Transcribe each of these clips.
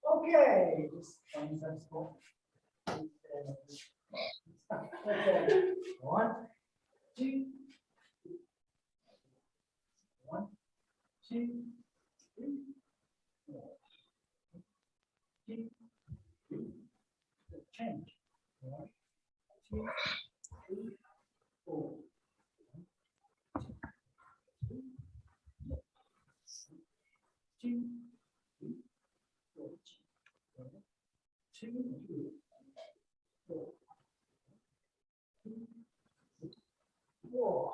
Okay, just find some spot. Okay, 1, 2, 1, 2, 3, 4. 2, 3. Change. 1, 2, 3, 4. 2, 3, 4. 2, 3, 4. 4.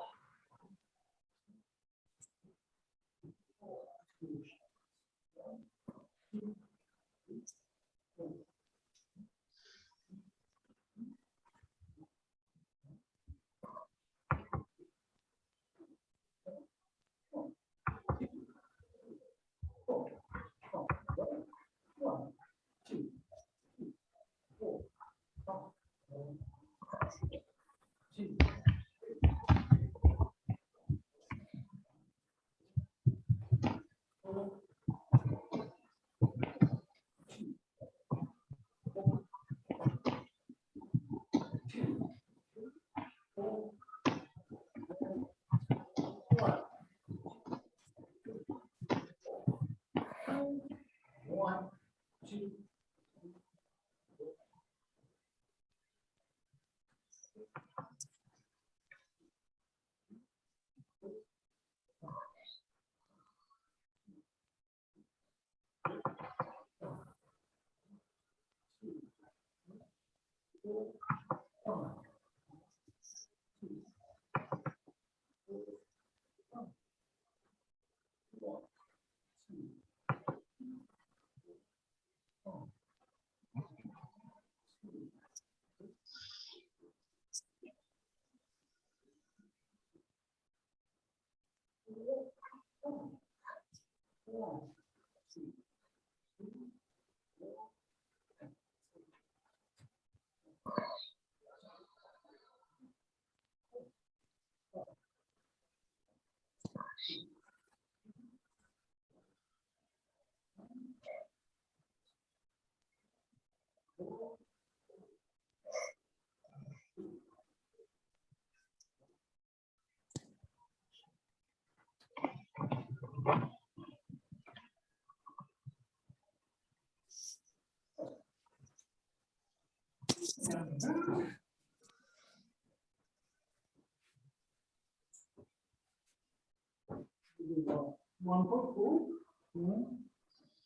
One foot forward. 1,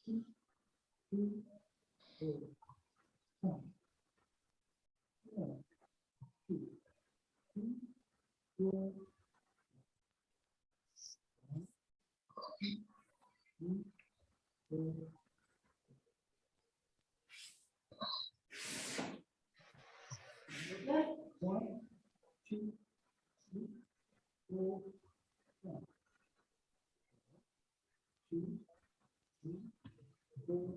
2, 3, 4. 1, 2, 3, 4. 1, 2, 3, 4. One, two, three, 4. 1, 2, 3, 4. 1, 2, 3, 4.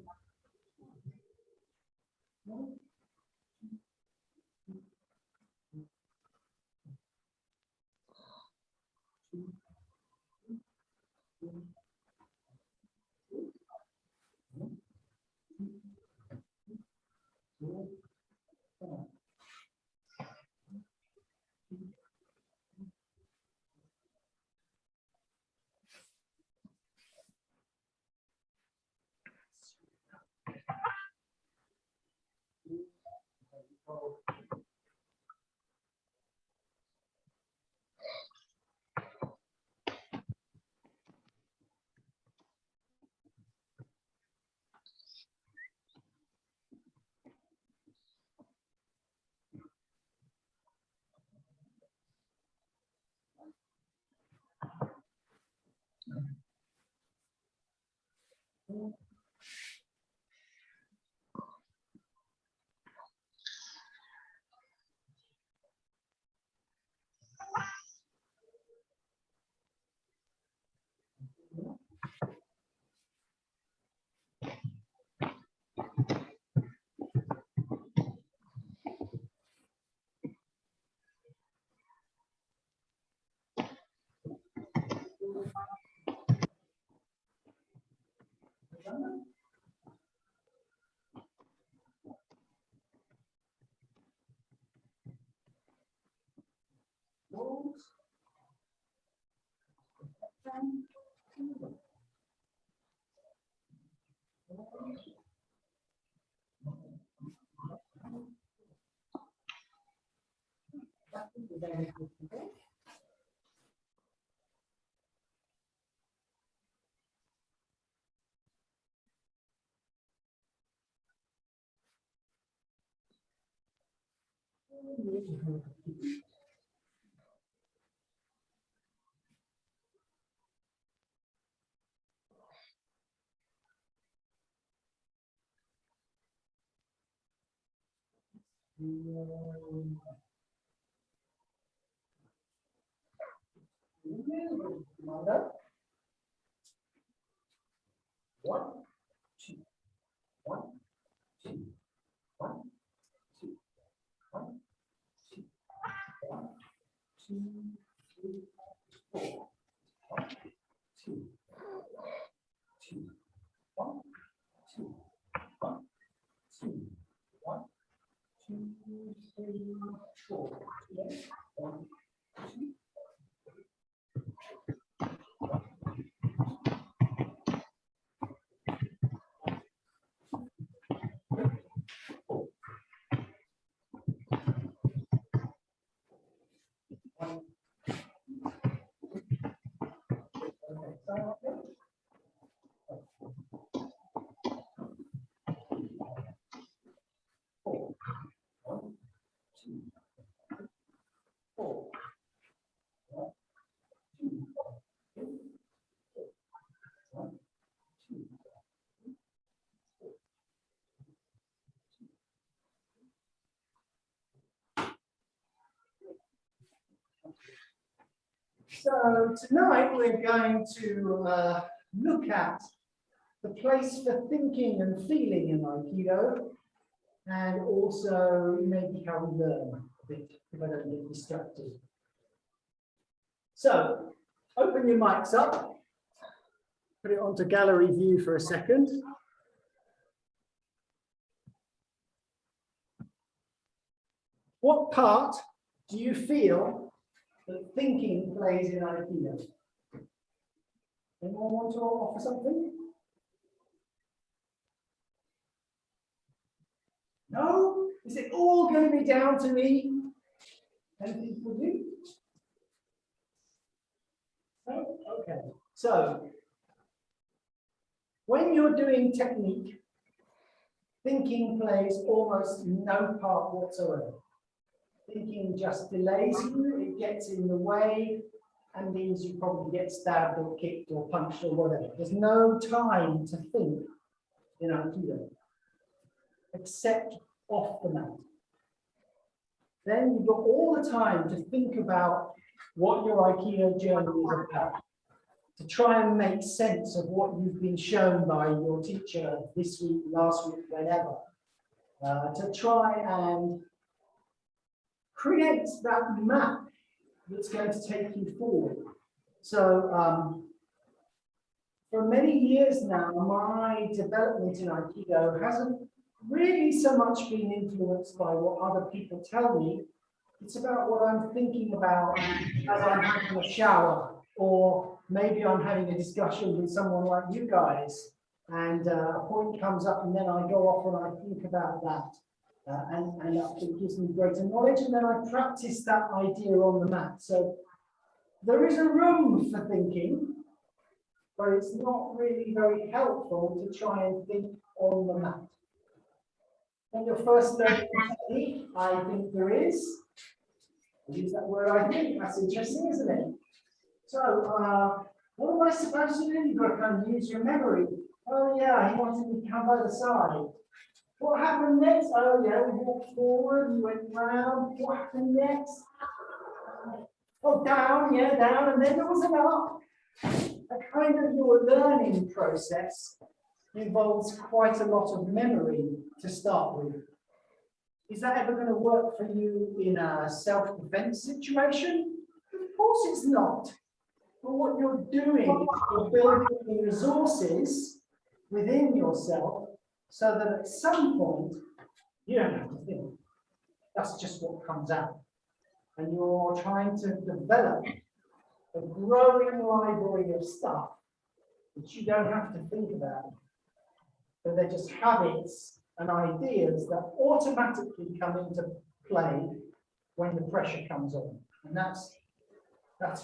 1, 2, 4. One, two, one, two, one, two, one, two, one, two, three, four, one, two, two, one, two, one, two, one, two, three, four, yes, one, two. So tonight we're going to look at the place for thinking and feeling in Aikido, and also maybe how we learn a bit if I don't get distracted. So open your mics up, put it onto gallery view for a second. What part do you feel that thinking plays in Aikido? Anyone want to offer something? No? Is it all going to be down to me? Anything for you? No? Okay. So, when you're doing technique, thinking plays almost no part whatsoever. Thinking just delays you, it gets in the way, and means you probably get stabbed or kicked or punched or whatever. There's no time to think in Aikido, except off the mat. Then you've got all the time to think about what your Aikido journey is about, to try and make sense of what you've been shown by your teacher this week, last week, whenever, to try and create that map that's going to take you forward. So for many years now, my development in Aikido hasn't really so much been influenced by what other people tell me. It's about what I'm thinking about as I'm having a shower, or maybe I'm having a discussion with someone like you guys, and a point comes up and then I go off and I think about that. And it gives me greater knowledge, and then I practice that idea on the mat. So there is a room for thinking, but it's not really very helpful to try and think on the mat. When you're first learning technique, I think there is. I use that word, I think. That's interesting, isn't it? So, what am I supposed to do? You've got to kind of use your memory. Oh, yeah, he wanted me to come by the side. What happened next? Oh, yeah, we walked forward, we went round. What happened next? Oh, down, yeah, down, and then there was an up. A kind of your learning process involves quite a lot of memory to start with. Is that ever going to work for you in a self-defense situation? Of course it's not. But what you're doing is you're building the resources within yourself so that at some point you don't have to think. That's just what comes out. And you're trying to develop a growing library of stuff that you don't have to think about. But they're just habits and ideas that automatically come into play when the pressure comes on. And that's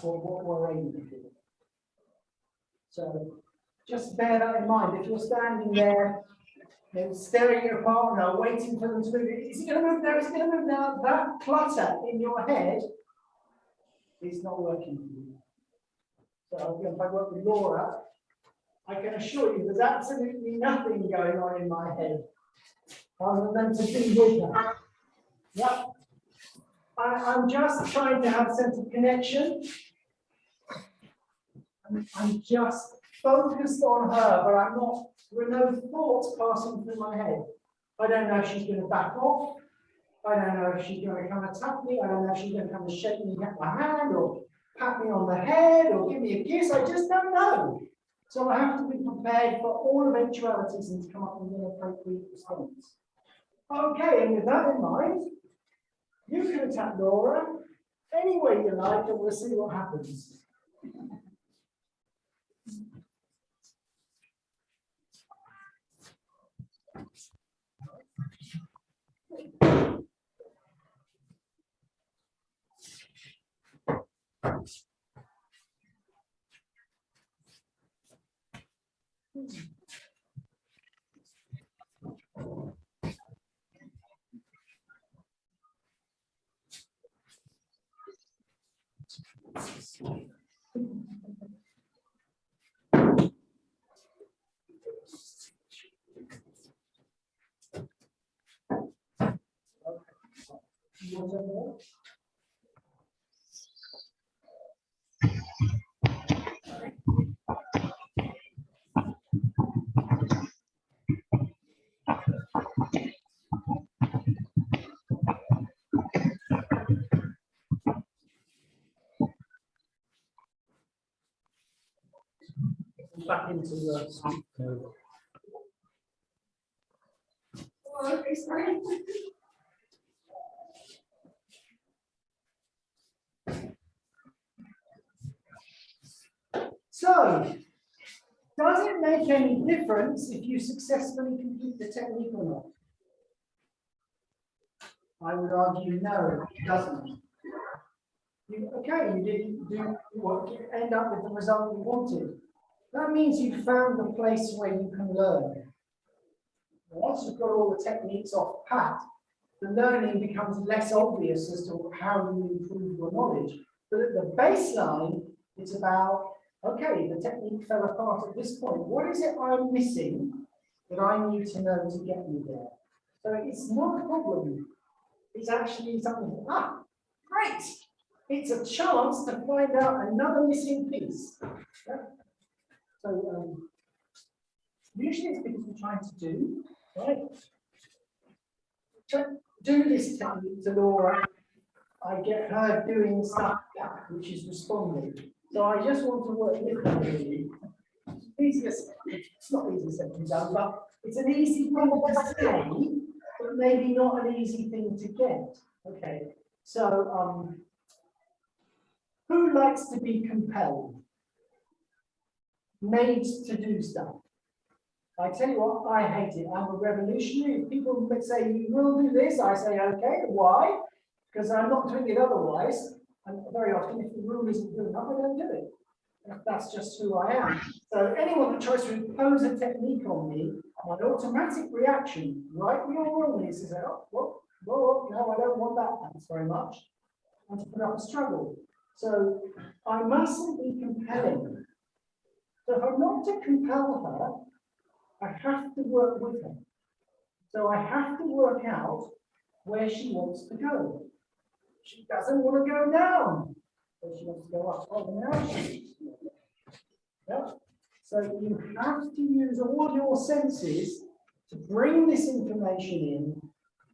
what we're aiming for. So just bear that in mind. If you're standing there, staring at your partner, waiting for them to move, is he going to move now? Is he going to move now? That clutter in your head is not working for you. So if I work with Laura, I can assure you there's absolutely nothing going on in my head other than to be with her. Yep. I'm just trying to have a sense of connection. I'm just focused on her, but I'm not, there are no thoughts passing through my head. I don't know if she's going to back off. I don't know if she's going to come and tap me. I don't know if she's going to come and shake me, get my hand, or pat me on the head, or give me a kiss. I just don't know. So I have to be prepared for all eventualities and to come up with an appropriate response. Okay, and with that in mind, you can attack Laura any way you like, and we'll see what happens. Back into the sleep mode. Oh, okay, sorry. So, does it make any difference if you successfully complete the technique or not? I would argue no, it doesn't. You didn't do what you end up with the result you wanted. That means you found the place where you can learn. Once you've got all the techniques off pat, the learning becomes less obvious as to how you improve your knowledge. But at the baseline, it's about, okay, the technique fell apart at this point. What is it I'm missing that I need to know to get me there? So it's not a problem. It's actually something, great. It's a chance to find out another missing piece. Yeah? So usually it's because we're trying to do, right? Do this technique to Laura. I get her doing stuff back, which is responding. So I just want to work with her really. It's not easy said than done, but it's an easy thing to say, but maybe not an easy thing to get. Okay, so who likes to be compelled? Made to do stuff. I tell you what, I hate it. I'm a revolutionary. If people say you will do this, I say okay. Why? Because I'm not doing it otherwise. And very often, if the rule isn't good enough, I don't do it. That's just who I am. So anyone that tries to impose a technique on me, my automatic reaction, rightly or wrongly, is to say, oh, well, no, I don't want that. Thanks very much. And to put up a struggle. So I mustn't be compelling. So if I'm not to compel her, I have to work with her. So I have to work out where she wants to go. She doesn't want to go down. So she wants to go up. Oh, now she. Yeah. So you have to use all your senses to bring this information in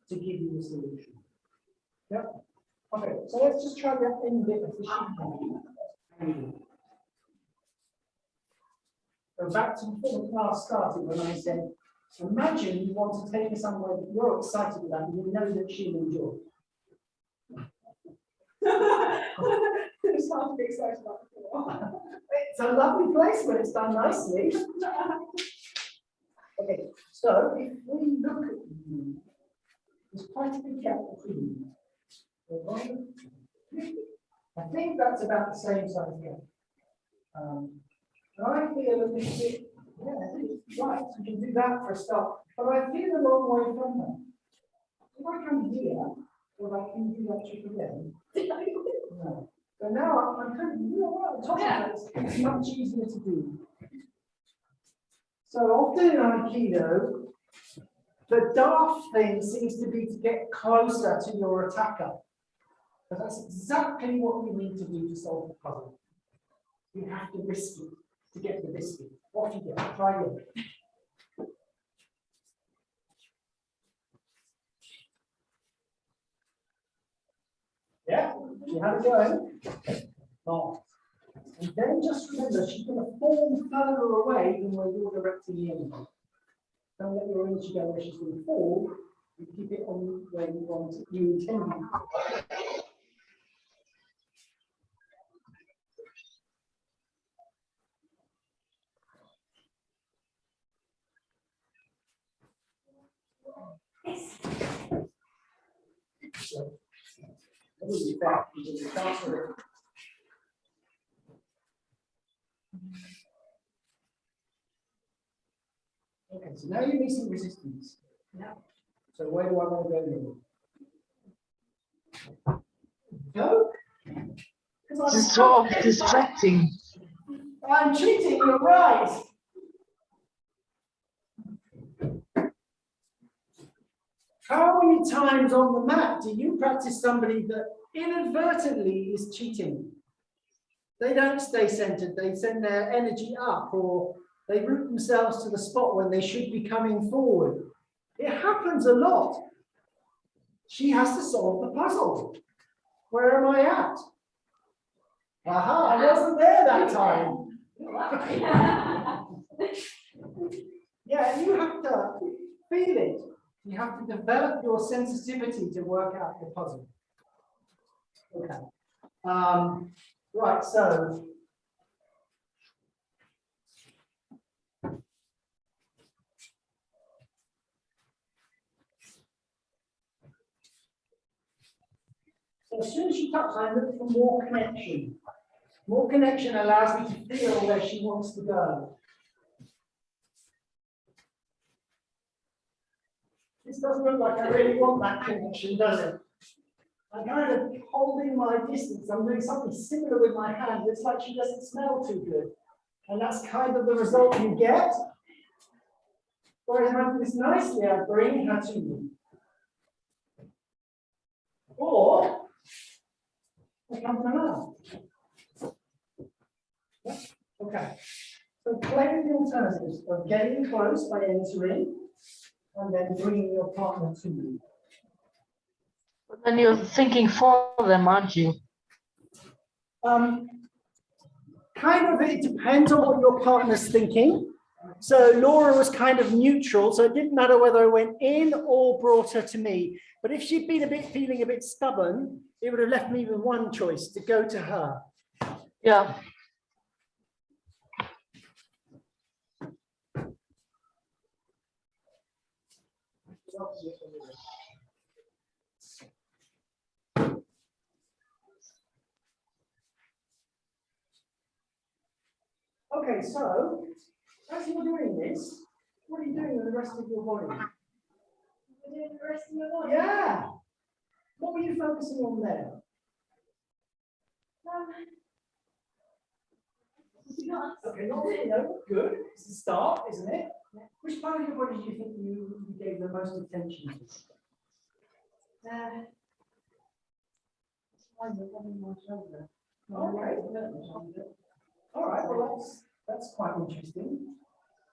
to give you a solution. Yeah. Okay, so let's just try that in bit of the sheet. So back to before the class started when I said, imagine you want to take her somewhere that you're excited about and you know that she'll enjoy. It's hard to be excited about before. It's a lovely place when it's done nicely. Okay, so if we look at you, there's quite a big gap between you. I think that's about the same size gap. I feel a little bit, yeah, I think it's right, we can do that for a start, but I feel a long way from her. If I come here, well, I can do that trick again. No. So now I'm kind of, you know, at the top of it, it's much easier to do. So often in Aikido, the daft thing seems to be to get closer to your attacker. But that's exactly what you need to do to solve the puzzle. You have to risk it to get the biscuit. Off you go. Try it. Yeah, she had it going. Oh. And then just remember, she's going to fall further away than where you're directing the enemy. Don't let your energy go where she's going to fall. You keep it on where you want it, you intend it. So, okay, so now you're missing resistance. Yeah. So where do I want to go now? Go? It's sort of distracting. I'm cheating, you're right. How many times on the mat do you practice somebody that inadvertently is cheating? They don't stay centered, they send their energy up, or they root themselves to the spot when they should be coming forward. It happens a lot. She has to solve the puzzle. Where am I at? Aha, I wasn't there that time. Yeah, you have to feel it. You have to develop your sensitivity to work out the puzzle. Okay. Right, so as soon as she touches, I look for more connection. More connection allows me to feel where she wants to go. This doesn't look like I really want that connection, does it? I'm kind of holding my distance. I'm doing something similar with my hand. It's like she doesn't smell too good. And that's kind of the result you get. Whereas if I do this nicely, I bring her to me. Or I come from her. Yeah. Okay. So play with the alternatives of getting close by entering and then bringing your partner to you. But then you're thinking for them, aren't you? Kind of, it depends on what your partner's thinking. So Laura was kind of neutral, so it didn't matter whether I went in or brought her to me. But if she'd been feeling a bit stubborn, it would have left me with one choice, to go to her. Yeah. Okay, so as you're doing this, what are you doing with the rest of your body? We're doing the rest of your body. Yeah. What were you focusing on there? Okay, not really, no, good. It's the start, isn't it? Yeah. Which part of your body do you think you gave the most attention to? All right, well, that's quite interesting.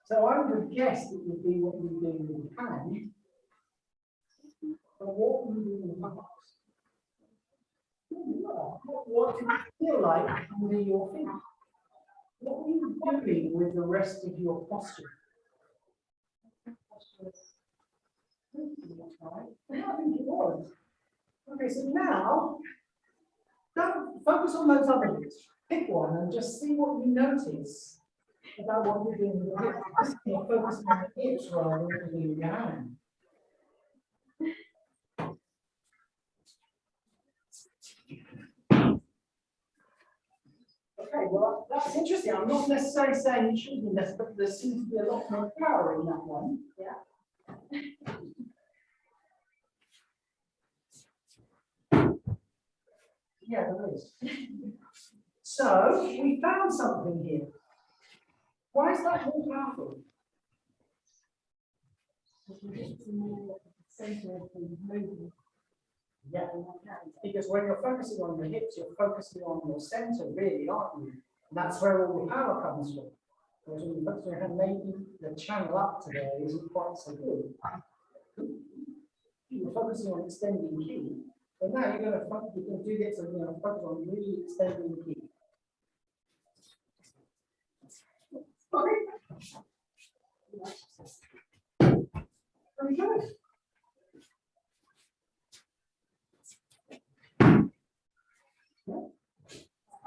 So I would have guessed it would be what you do with the hand. But what would you do with the palms? What does it feel like under your feet? What are you doing with the rest of your posture? Yeah, I think it was. Okay, so now, don't focus on those other bits. Pick one and just see what you notice about what you're doing with your hips. You're focusing on the hips rather than doing your hand. Okay, well, that's interesting. I'm not necessarily saying you shouldn't do this, but there seems to be a lot more power in that one. Yeah. Yeah, there is. So we found something here. Why is that more powerful? Yeah, because when you're focusing on the hips, you're focusing on your center, really, aren't you? And that's where all the power comes from. Whereas when you focus on your hand, maybe the channel up to there isn't quite so good. You're focusing on extending the key. But now you're going to do this and focus on really extending the key. Very good.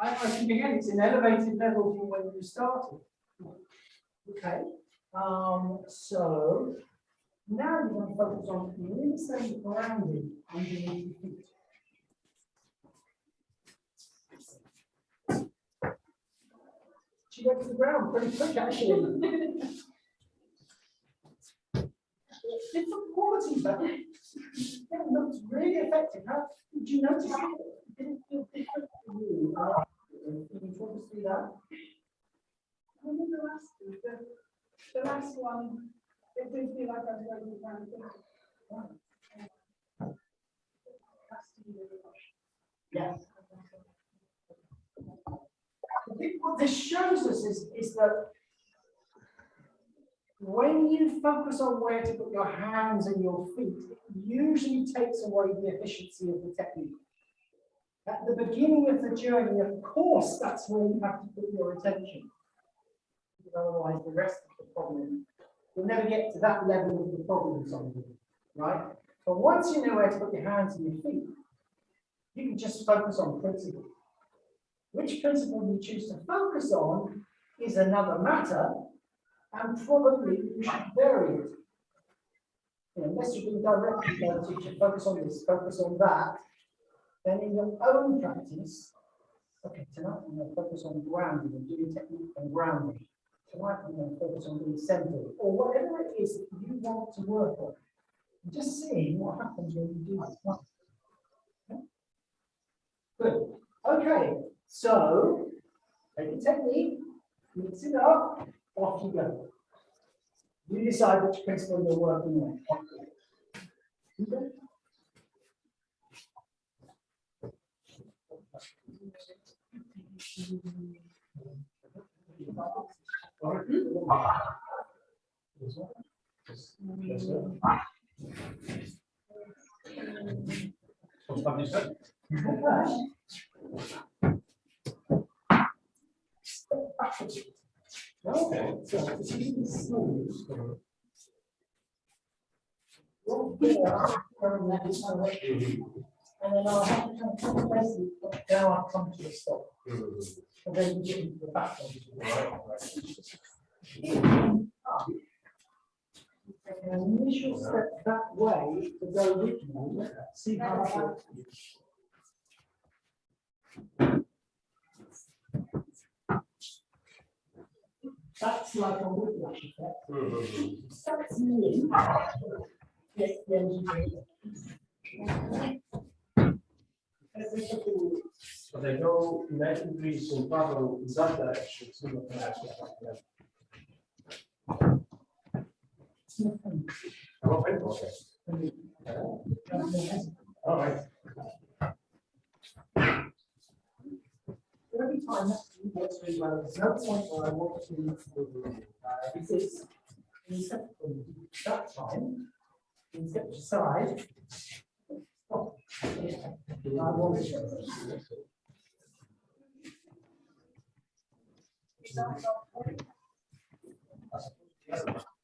I think again it's an elevated level from when you started. Okay. So now you're going to focus on really staying grounded underneath your feet. She went to the ground pretty quick, actually. Different quality, but it looks really effective. How did you notice it? Did it feel different for you? Can you talk us through that? I remember the last one, it didn't feel like I was going to the ground. Yes. I think what this shows us is that when you focus on where to put your hands and your feet, it usually takes away the efficiency of the technique. At the beginning of the journey, of course, that's where you have to put your attention. Because otherwise, the rest of the problem, you'll never get to that level of the problem solving, right? But once you know where to put your hands and your feet, you can just focus on principle. Which principle you choose to focus on is another matter, and probably you should vary it. Unless you've been directly told you should focus on this, focus on that, then in your own practice, okay, tonight I'm going to focus on grounding and doing technique and grounding. Tonight I'm going to focus on being centered, or whatever it is that you want to work on. And just seeing what happens when you do this. Okay? Good. Okay, so take the technique, mix it up, off you go. You decide which principle you're working on. Okay? Okay, so it's really smooth. And then I'll have to come to basically, then I'll come to a stop. And then you get into the back one. Take an initial step that way to go with you. See how that works. That's like a whiplash effect. That's me. Yes, But they go 90 degrees in parallel in that direction. So you can actually all right. Every time that works really well, there's no point where I want to because instead of that time, instead of side, oh, I want to.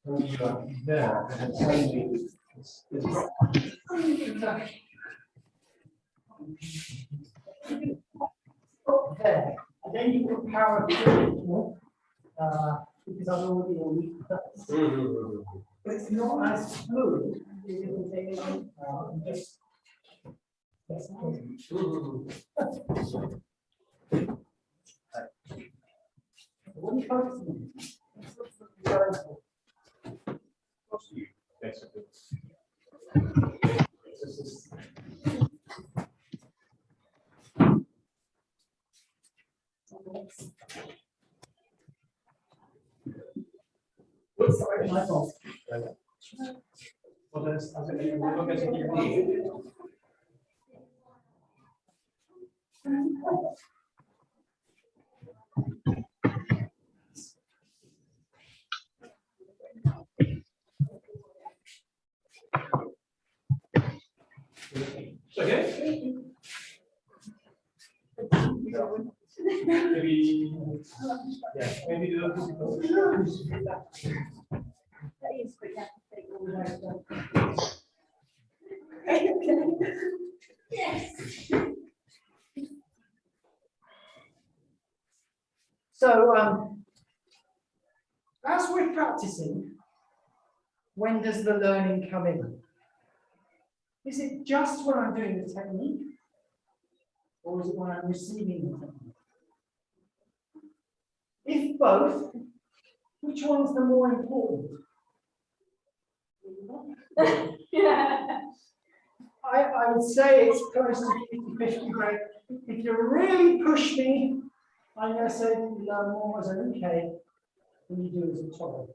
When you are there, and suddenly it's Stop there, and then you put power through, because I've already on weak first. But it's not as fluid. Just. What are you focusing on? basically. Sorry, my fault. Well, there's, I think, we look at it. Okay. Maybe, yeah, maybe do That is quick, yeah. Yes. So, as we're practicing, when does the learning come in? Is it just when I'm doing the technique? Or is it when I'm receiving the technique? If both, which one's the more important? Yeah. I would say it's close to 50-50, right? If you really push me, I'm going to say that you learn more as an UK than you do as a toddler.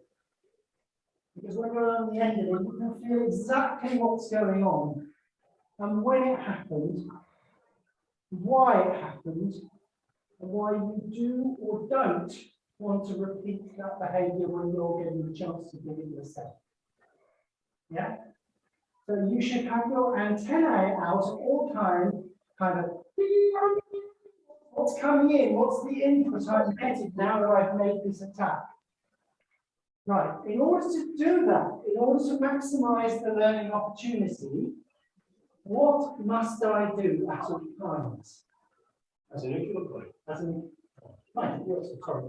Because when you're on the end of it, you can feel exactly what's going on and when it happened, why it happened, and why you do or don't want to repeat that behavior when you're getting the chance to do it yourself. Yeah? So you should have your antennae out at all times, kind of, what's coming in, what's the input I'm getting now that I've made this attack. Right, in order to do that, in order to maximize the learning opportunity, what must I do at all times? as an equal As an, right, yes, sorry.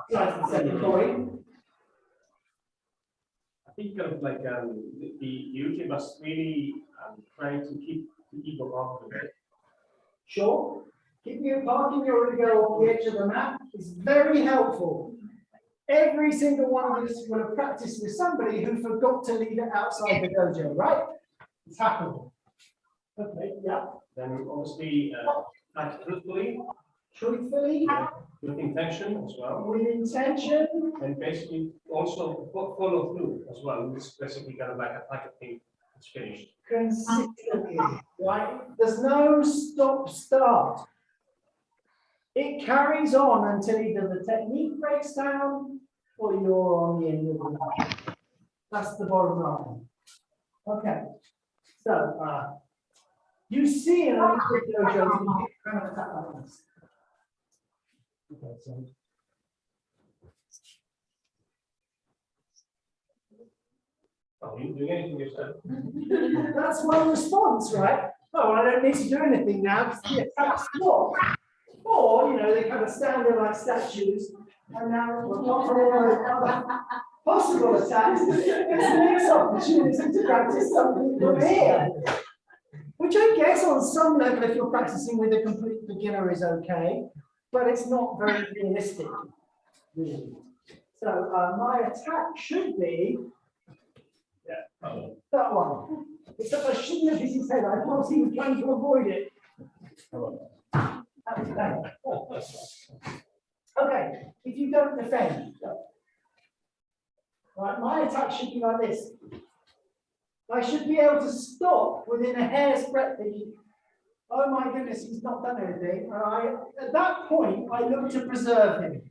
Yeah. As an employee. I think kind of like the UK must really try to keep people off of it. Sure. Keeping it parking your go on the edge of the map is very helpful. Every single one of us will have practiced with somebody who forgot to leave it outside the dojo, right? It's happened. Okay, yeah. Then obviously act truthfully, Truthfully, with intention as well, with intention, and basically also follow through as well. It's basically kind of like a thing. It's finished. consistently, right? There's no stop start. It carries on until either the technique breaks down or you're on the end of the line. That's the bottom line. Okay. So you see in other dojos, you kind of attack like this. Okay, so Are you doing anything yourself? that's one response, right? Oh, well, I don't need to do anything now because the attack's stopped. Or, you know, they kind of stand there like statues, and now not for all those other possible attacks, it's the next opportunity to practice something from here. Which I guess on some level, if you're practicing with a complete beginner, is okay, but it's not very realistic, really. So my attack should be that one. Except I shouldn't have hit his head. I thought he was trying to avoid it. That was bad. Okay, if you don't defend, right, my attack should be like this. I should be able to stop within a hair's breadth. Oh my goodness, he's not done anything. And at that point, I look to preserve him.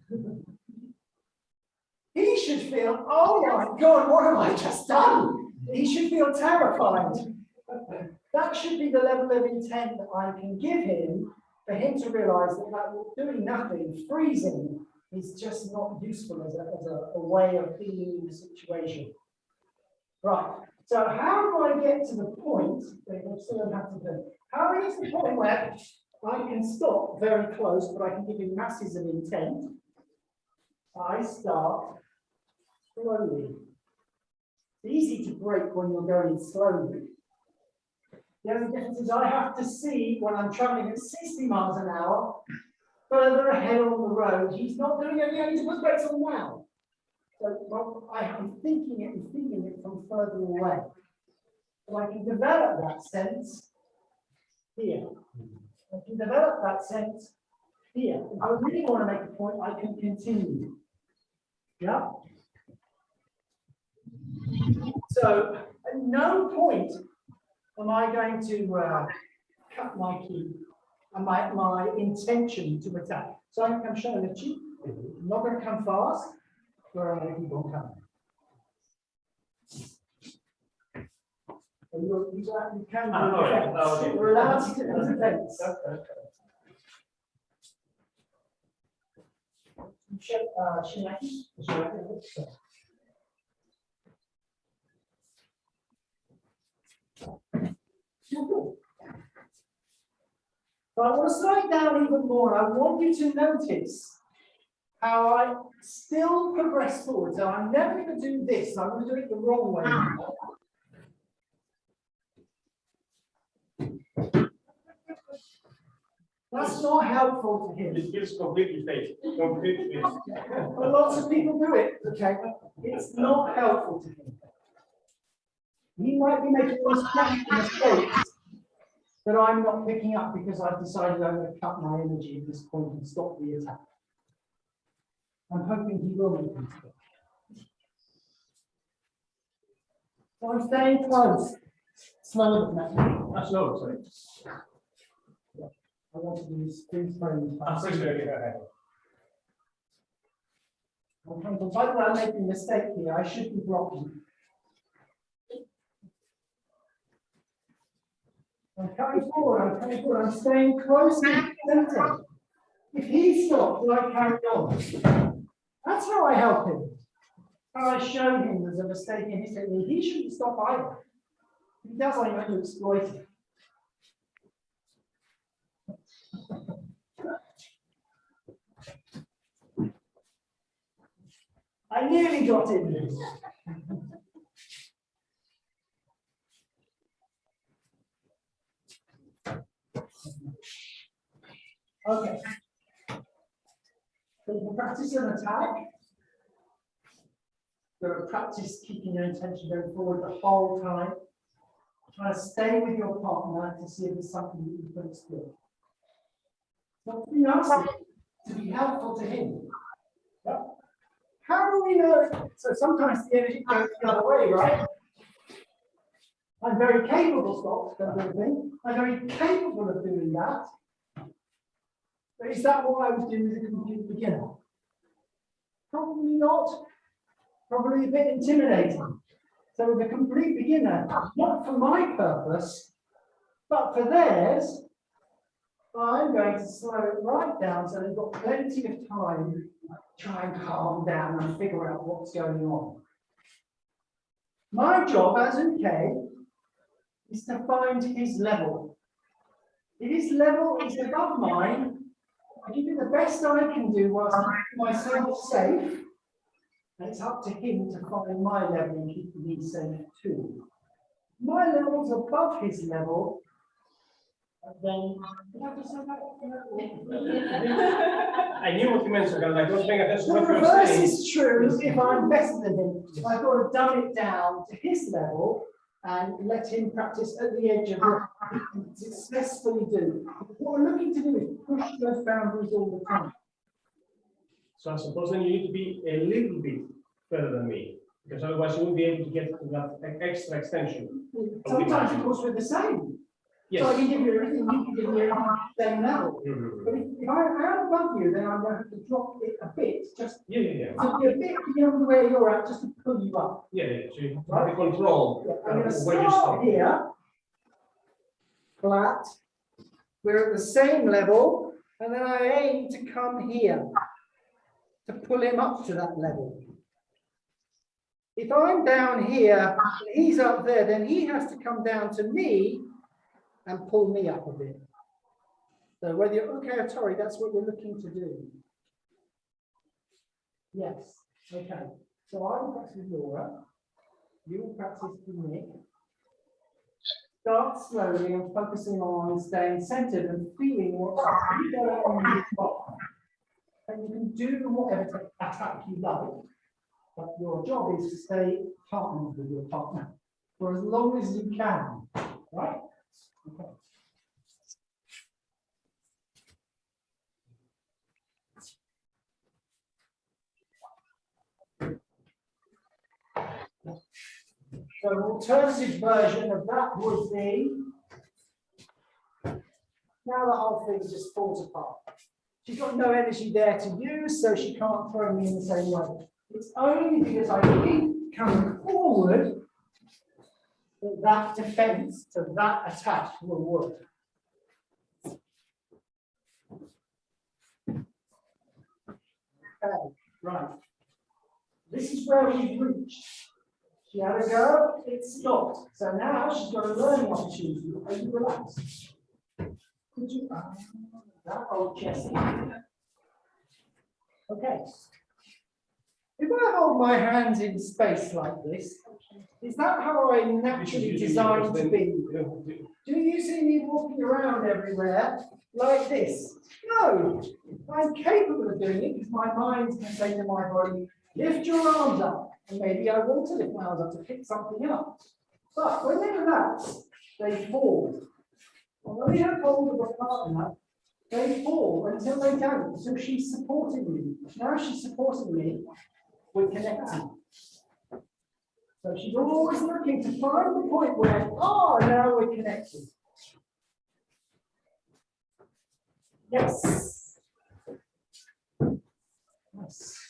He should feel, oh my God, what have I just done? He should feel terrified. That should be the level of intent that I can give him for him to realize that doing nothing, freezing, is just not useful as a way of being in the situation. Right, so how do I get to the point, how is the point where I can stop very close, but I can give you masses of intent? I start slowly. It's easy to break when you're going slowly. The only difference is I have to see when I'm traveling at 60 miles an hour, further ahead on the road. He's not doing anything, I need to put brakes on now. So well, I am thinking it and feeling it from further away. So I can develop that sense here. I can develop that sense here. If I really want to make a point, I can continue. Yeah. So at no point am I going to cut my key and my intention to attack. So I'm showing the cheek. I'm not going to come fast, but I'm going to keep on coming. You can do defense. We're allowed to do defense. So I want to slow it down even more. I want you to notice how I still progress forward. So I'm never going to do this. I'm going to do it the wrong way. That's not helpful to him. It feels completely fake. Completely. But lots of people do it, okay? It's not helpful to him. He might be making mistakes that I'm not picking up because I've decided I'm going to cut my energy at this point and stop the attack. I'm hoping he will make mistakes. So I'm staying close. Slower than that. That's slow, sorry. I want to do sprint frame. I'm pretty sure you have. By the way, I'm making a mistake here. I should be blocking. I'm coming forward, I'm staying close to the center. If he stops, I carry on. That's how I help him. How I show him there's a mistake in his technique. He shouldn't stop either. If he does, I'm going to exploit it. I nearly got it. Okay. So you can practice an attack. So practice keeping your intention going forward the whole time. Try to stay with your partner to see if there's something that you can explore. Not to be nasty, to be helpful to him. Yep. How do we know? So sometimes the energy goes the other way, right? I'm very capable, I'm very capable of doing that. But is that what I was doing as a complete beginner? Probably not. Probably a bit intimidating. So with a complete beginner, not for my purpose, but for theirs, I'm going to slow it right down so they've got plenty of time to try and calm down and figure out what's going on. My job as UK is to find his level. If his level is above mine, I can do the best I can do whilst keeping myself safe. And it's up to him to find my level and keep me safe too. My level's above his level, and then I knew what you meant, so I was paying attention to the what you were reverse saying. is true if I'm better than him. I've got to dumb it down to his level and let him practice at the edge of what he can successfully do. What we're looking to do is push those boundaries all the time. So I suppose then you need to be a little bit further than me, because otherwise you won't be able to get to that extra extension. Sometimes, of course, we're the same. Yes. So I can give you everything, you can give me everything at the same level. But if I am above you, then I'm going to have to drop it a bit, just Yeah. to be a bit beyond where you're at, just to pull you up. Yeah. So you have the control I'm going to where you stop. start here, flat. We're at the same level, and then I aim to come here. to pull him up to that level. If I'm down here, and he's up there, then he has to come down to me and pull me up a bit. So whether you're okay or Tori, that's what you're looking to do. Yes, okay. So I will practice with Laura. You will practice with Nick. Start slowly and focusing on staying centered and feeling what's going on in your body. And you can do whatever attack you like, but your job is to stay partnered with your partner for as long as you can, right? Okay. So an alternative version of that would be, now the whole thing just falls apart. She's got no energy there to use, so she can't throw me in the same way. It's only because I keep coming forward that that defense to that attack will work. Okay, right. This is where we've reached. She had a go, it stopped. So now she's got a learning opportunity. Are you relaxed? Could you, that old chest. Okay. If I hold my hands in space like this, is that how I'm naturally designed to be? Do you see me walking around everywhere like this? No, I'm capable of doing it because my mind can say to my body, lift your arms up. And maybe I want to lift my arms up to pick something up. But when they relax, they fall. And when they have hold of a partner, they fall until they don't. So she's supporting me. Now she's supporting me. We're connecting. So she's always looking to find the point where, oh, now we're connected. Yes. Yes.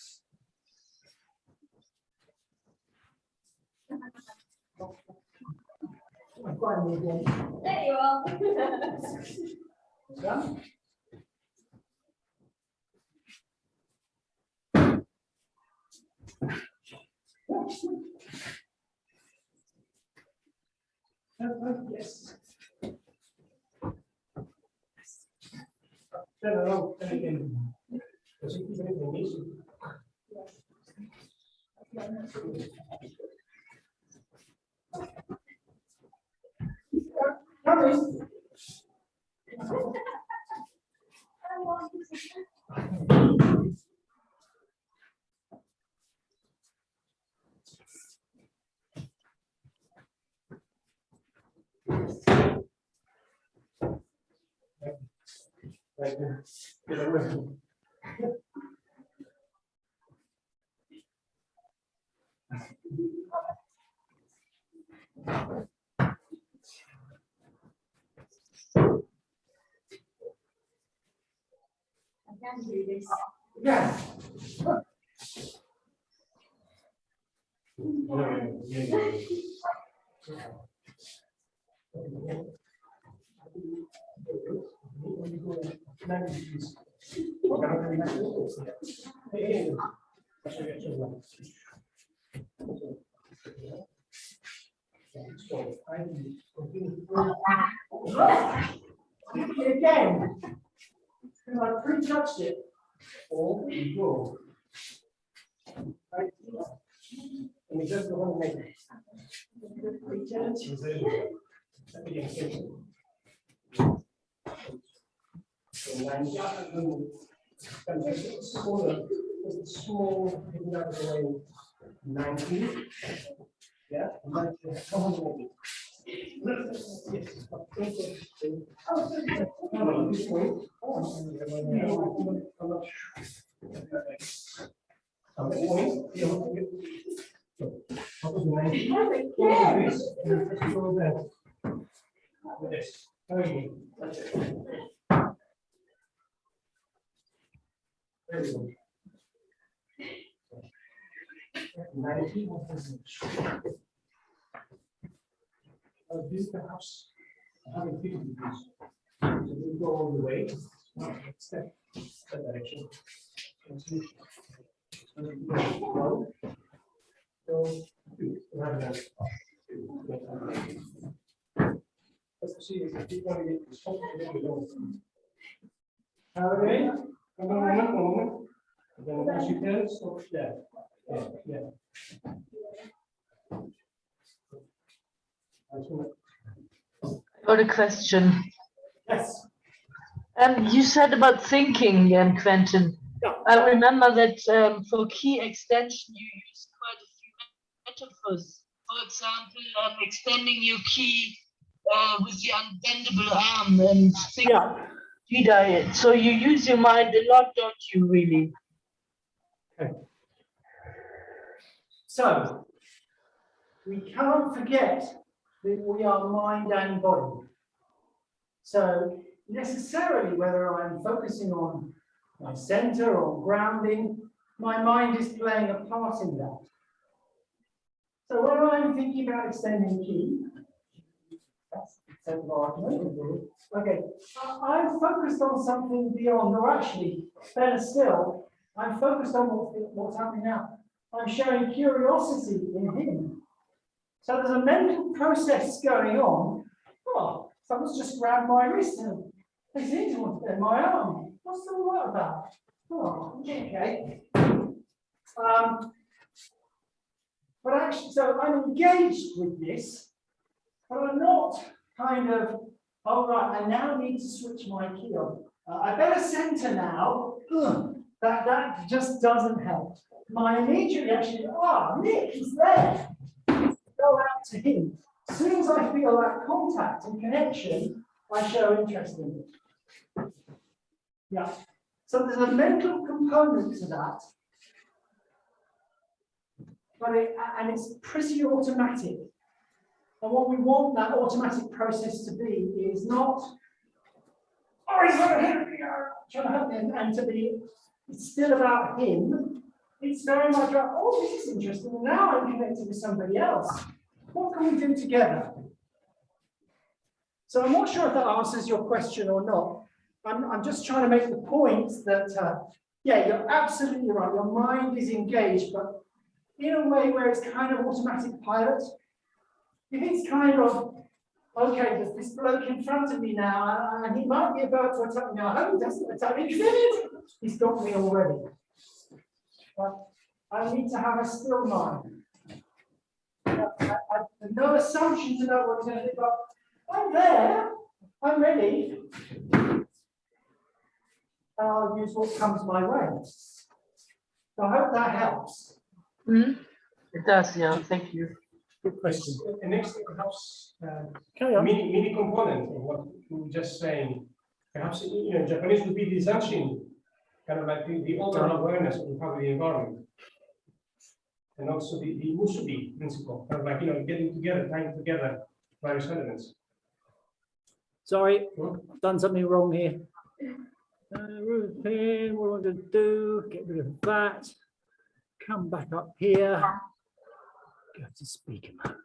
Finally again. There you are. Done. Yes. No, again. Because if you anything easy. Thank you. I can do this. Yeah. Again, because I pre-touched it. All you go. Right. And you just want to make it. Small, 19. Yeah, this perhaps having 50 degrees. So we go all the way, step that direction. Okay, one moment. Then once you can, stop there. Yeah. Got a question. Yes. You said about thinking, Quentin. Yeah. I remember that for key extension, you use quite a few metaphors. For example, extending your key with the unbendable arm and Yeah. diet. So you use your mind a lot, don't you, really? So we can't forget that we are mind and body. So necessarily, whether I'm focusing on my center or grounding, my mind is playing a part in that. So when I'm thinking about extending key, that's the set of argument. Okay, I'm focused on something beyond, or actually, better still, I'm focused on what's happening now. I'm showing curiosity in him. So there's a mental process going on. Oh, someone's just grabbed my wrist and they seem to want to bend my arm. What's all that about? Oh, okay. But actually, so I'm engaged with this, but I'm not kind of, oh right, I now need to switch my key on. I better center now. That just doesn't help. My immediate reaction, Nick, he's there. Go out to him. As soon as I feel that contact and connection, I show interest in it. Yeah. So there's a mental component to that. But it's pretty automatic. And what we want that automatic process to be is not, he's trying to help me, and to be, it's still about him. It's very much about, this is interesting. Now I'm connected with somebody else. What can we do together? So I'm not sure if that answers your question or not. I'm just trying to make the point that, you're absolutely right. Your mind is engaged, but in a way where it's kind of automatic pilot. If it's kind of, okay, there's this bloke in front of me now, and he might be about to attack me. I hope he doesn't attack me, because he's got me already. But I need to have a still mind. No assumptions about what's going to do, but I'm there, I'm ready. And I'll use what comes my way. So I hope that helps. Mm-hmm. It does, yeah, thank you. Good question. The next perhaps Carry on. mini component of what we were just saying. Perhaps Japanese would be the zanshin, kind of like the overall awareness of the environment. And also the musubi principle, kind of like getting together, tying together various elements. Sorry, I've done something wrong here. Routine, what do I want to do? Get rid of that. Come back up here. Go to speaker mode.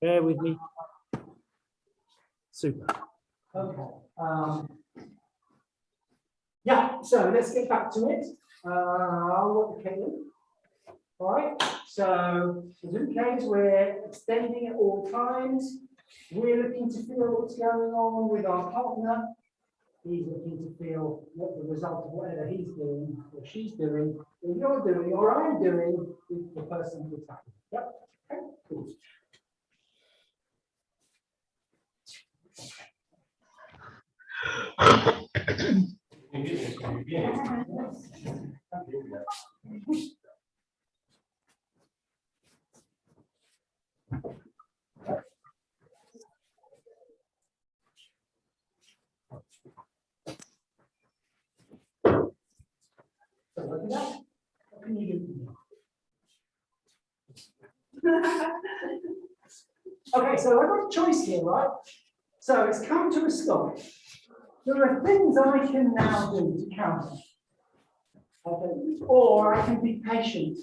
Bear with me. Super. Okay. So let's get back to it. Okay. All right. So the Zoom case, we're extending at all times. We're looking to feel what's going on with our partner. He's looking to feel what the result of whatever he's doing or she's doing, or you're doing, or I'm doing with the person who's attacking. Yep. Okay. Cool. So look at that. What can you do? Okay, so I've got a choice here, right? So it's come to a stop. There are things I can now do to counter. Okay. Or I can be patient.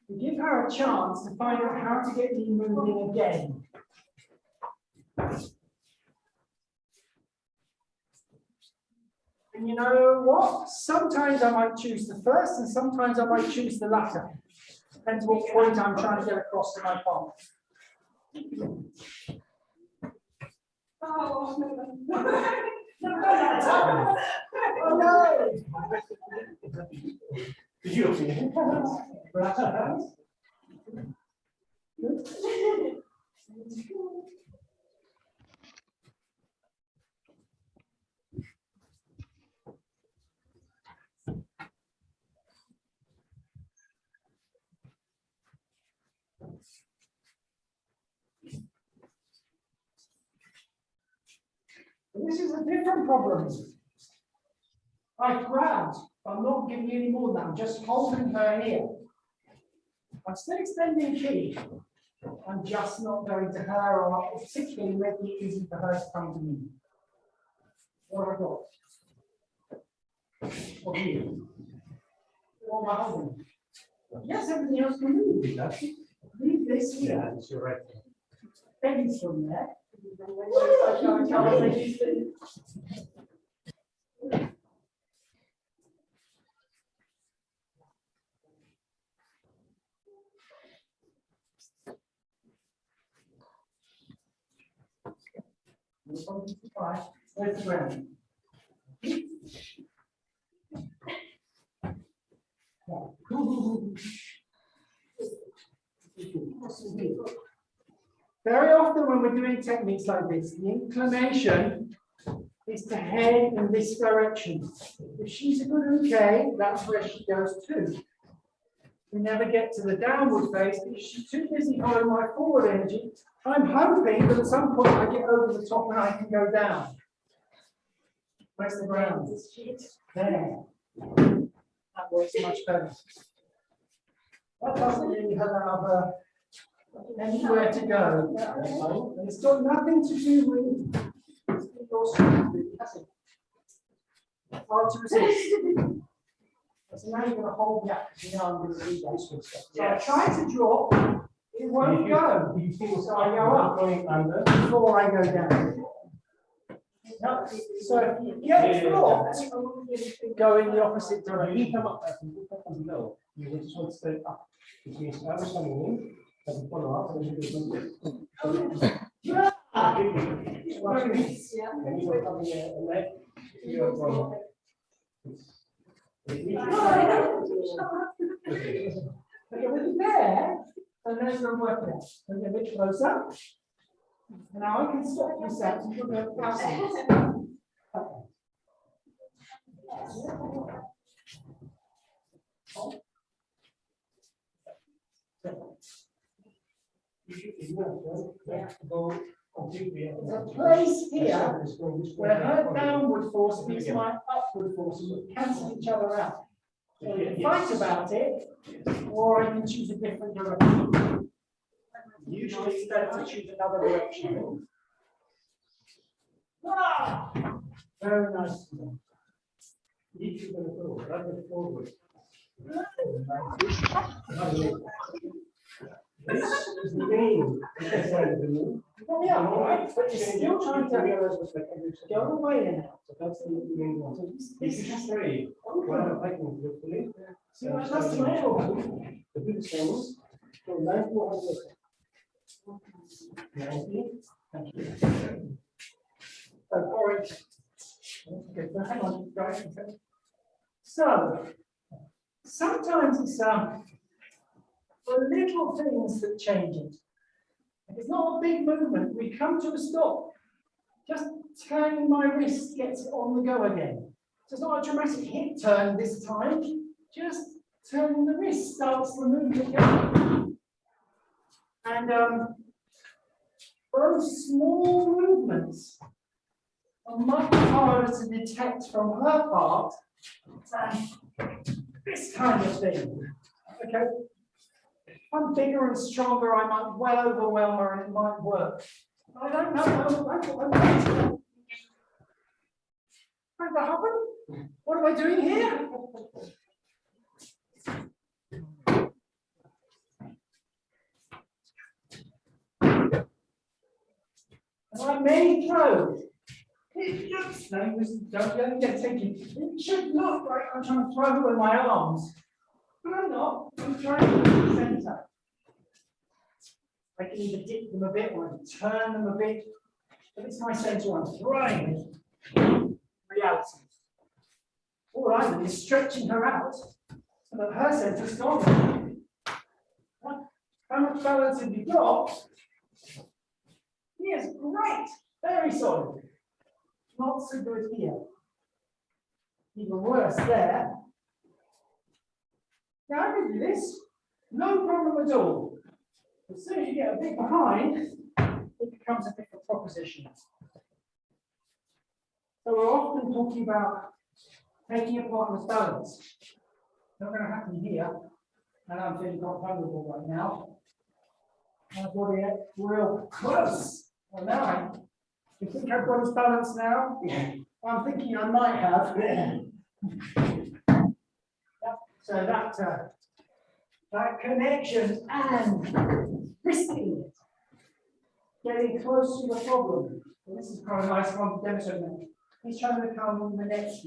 We give her a chance to find out how to get me moving again. And you know what? Sometimes I might choose the first and sometimes I might choose the latter. Depends what point I'm trying to get across to my partner. Oh, no. Oh no! This is a different problem. I grabbed, I'm not giving you any more than that, I'm just holding her here. I'm still extending ki. I'm just not going to her or particularly making it easy for her to come to me. What have I got? What here? What am I holding? Yes, everything else can move. Leave this here. Yeah, you're right. Pennies from there. Where's the ground? Very often when we're doing techniques like this, the inclination is to head in this direction. If she's a good okay, that's where she goes to. We never get to the downward face because she's too busy following my forward energy. I'm hoping that at some point I get over the top and I can go down. Where's the ground? There. That works much better. That doesn't really have anywhere to go. It's got nothing to do with your strength. That's it. Hard to resist. So now you're going to hold me up because you know I'm going to do that. So I try to drop, it won't go. Do you feel So I go up going under? before I go down. So if you get dropped, go in the opposite When you direction. come up below, you just want to stay up. Which means I was coming in, and you follow up, and you do something. Yeah. And you were coming in, and then you are going. Okay, when it's there, and then it's going to work it out. So get a bit closer. And now I can stop this out and put the passing. There's a place here where her downward force meets my upward force and we cancel each other out. So we can fight about it, or I can choose a different direction. Usually it's better to choose another direction. Ah, very nice. Each is going to go rather forward. This is the game. Oh, yeah, all right, but you're still trying to go away and out. So that's the main one. This is three. Well, I can hopefully. See what that's the level. The big stones. So 9400. 90. Thank you. So, all right. Okay, so hang on, guys. So, sometimes it's the little things that change it. If it's not a big movement, we come to a stop. Just turning my wrist gets it on the go again. So it's not a dramatic hip turn this time, just turning the wrist starts the movement going. And those small movements are much harder to detect from her part than this kind of thing. Okay? If I'm bigger and stronger, I might well overwhelm her and it might work. I don't know. How did that happen? What am I doing here? And I may throw. No, don't get taken. It should look like I'm trying to throw with my arms, but I'm not. I'm trying to get to the center. I can either dip them a bit or I can turn them a bit, but it's my center I'm throwing with. Reality. All I'm doing is stretching her out so that her center's gone. How much balance have you got? Yes, great, very solid. Not so good here. Even worse there. Now I can do this, no problem at all. As soon as you get a bit behind, it becomes a different proposition. So we're often talking about taking a partner's balance. Not going to happen here, and I'm feeling quite vulnerable right now. I've got it real close. Well, now you think I've got his balance now? I'm thinking I might have. Yep. So that connection and risking it, getting close to the problem. And this is quite a nice one to demonstrate. He's trying to become the next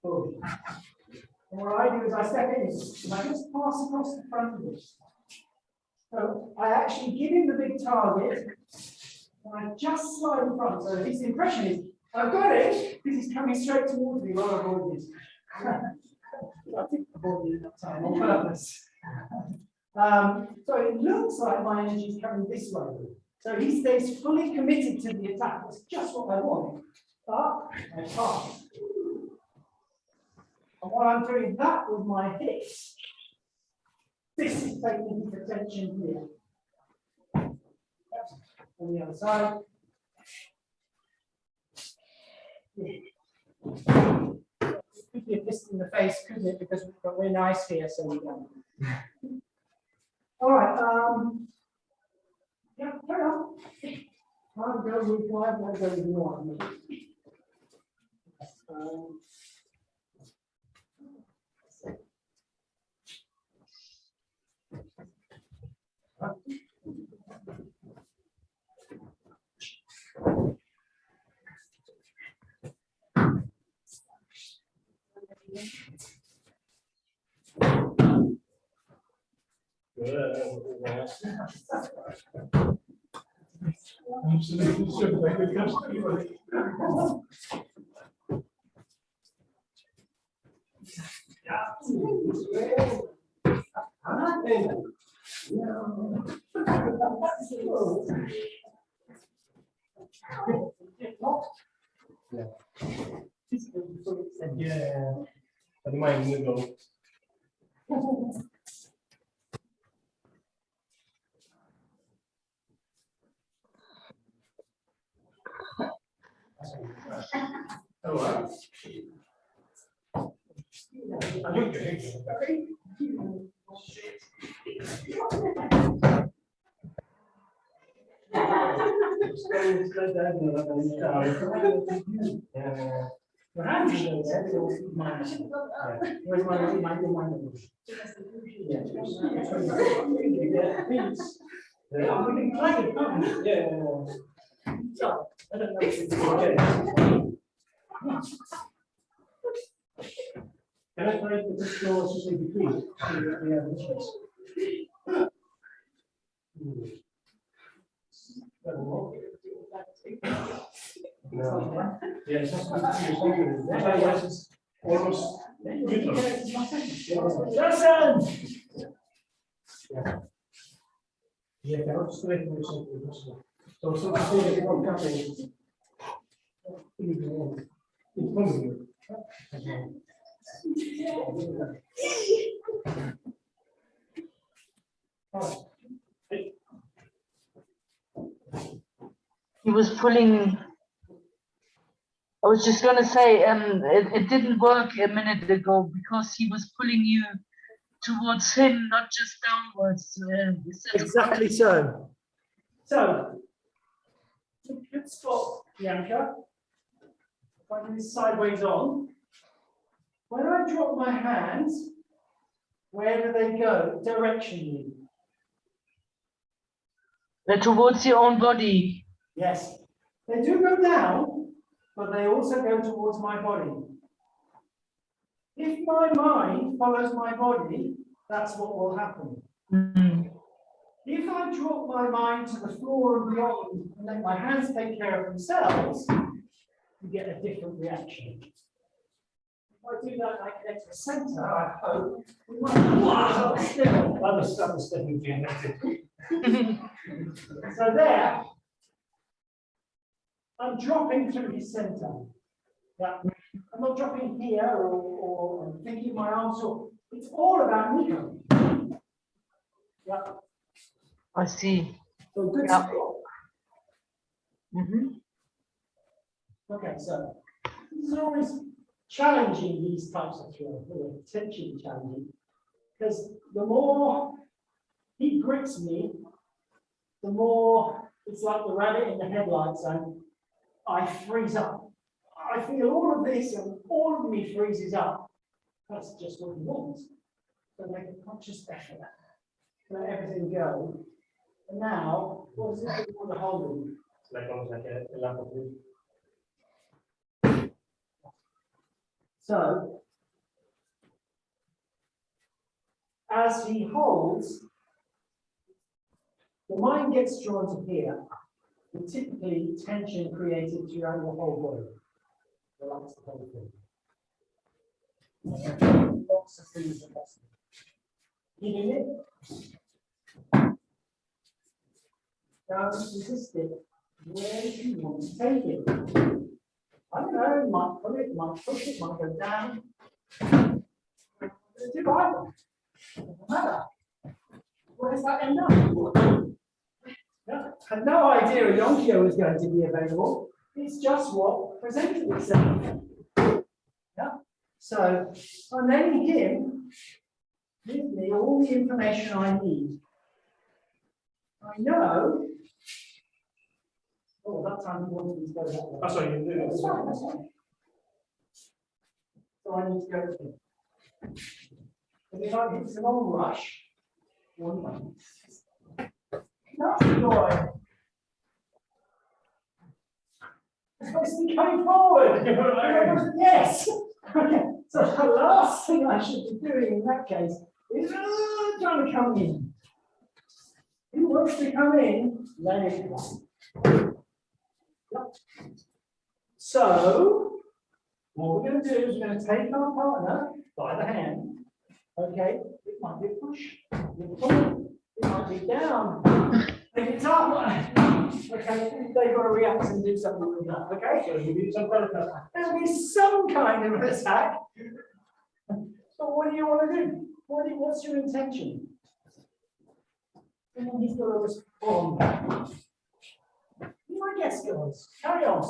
boom. And what I do is I step in and I just pass across the front of it. So I actually give him the big target and I just slide in front. So his impression is, I've got it because he's coming straight towards me while I avoid this. I think I avoided it that time on purpose. So it looks like my energy is coming this way. So he stays fully committed to the attack. That's just what I want. But I pass. And while I'm doing that with my hips, this is taking his attention here. On the other side. Could be a fist in the face, couldn't it? Because we're nice here, so we don't. All right. Yeah, carry on. I'll go with one, I'll go with one. Yeah, but mine will go. Oh, wow. I looked at it. Can I try to just go also between? No. Yeah, it's just almost neutral. Yeah, cannot straighten yourself. So something that you don't come in front of you. He was pulling. I was just going to say, it didn't work a minute ago because he was pulling you towards him, not just downwards. Exactly so. So, good spot, Bianca. If I do this sideways on, when I drop my hands, where do they go directionally? Towards your own body. Yes, they do go down, but they also go towards my body. If my mind follows my body, that's what will happen. Mm. If I drop my mind to the floor and beyond and let my hands take care of themselves, you get a different reaction. If I do that, I connect to the center, I hope. We might wow, still. That was definitely connected. So there, I'm dropping through his center. Yeah. I'm not dropping here or I'm thinking my arms, or it's all about Nico. Yeah. I see. So good Yeah. stop. Okay, so this is always challenging, these types of throw, potentially challenging, because the more he grips me, the more it's like the rabbit in the headlights, and I freeze up. I feel all of this, and all of me freezes up. That's just what he wants. So make a conscious effort, let everything go. And now, what does it do for the holding? It's like almost like a lamp of wood. So, as he holds, the mind gets drawn to here, and typically tension created throughout your whole body. Relax the whole thing. Lots of things are possible. Keeping it. Don't resist it. Where do you want to take it? I don't know, might put it, might push it, might go down. It's either. Doesn't matter. Where does that end up? Yeah. Had no idea a Yonkyo was going to be available. It's just what presented itself. Yeah. So I'm letting him give me all the information I need. I know. Oh, that time he wanted me to go that way. Oh, sorry, you did it. That's fine, that's fine. So I need to go with him. And if it's a long rush, one moment. That's the boy. It's supposed to be coming forward. Yes. Okay. So the last thing I should be doing in that case is trying to come in. He wants to come in, let it go. Yep. So, what we're going to do is we're going to take our partner by the hand. Okay, it might be a push, it might be down, if it's up. Okay, they've got to react and do something with that. Okay, so there'll be some kind of attack. There'll be some kind of attack. But what do you want to do? What's your intention? And then he's got to respond. I guess, guys. Carry on.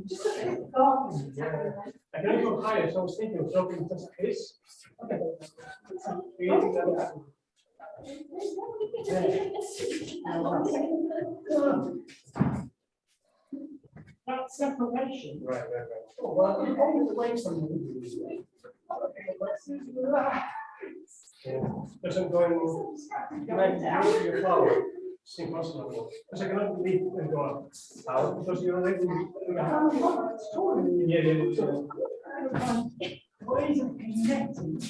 Just a bit dark. I can go higher, so I was thinking of dropping just this. Okay. Creating that. That separation. Right. Oh, well, you hold it away from me. Okay, let's relax. Yeah. Doesn't go in your flower. It's impossible. Because I cannot leave and go out. Because you're already. Ways of connecting.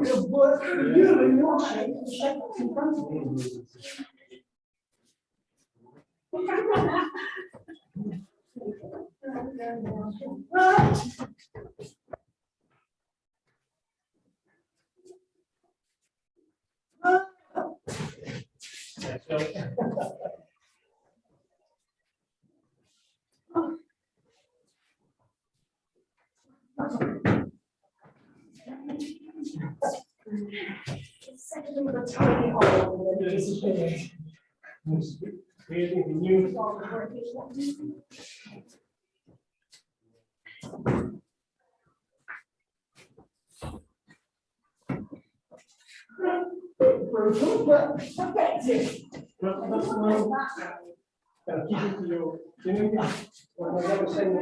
It'll work for you in your shape, the shape that's in front of you. Yeah, so. With a tiny hole and then it disappears. Creating the new. Brutal, but effective. kind of keep it to your, you know, what I was saying,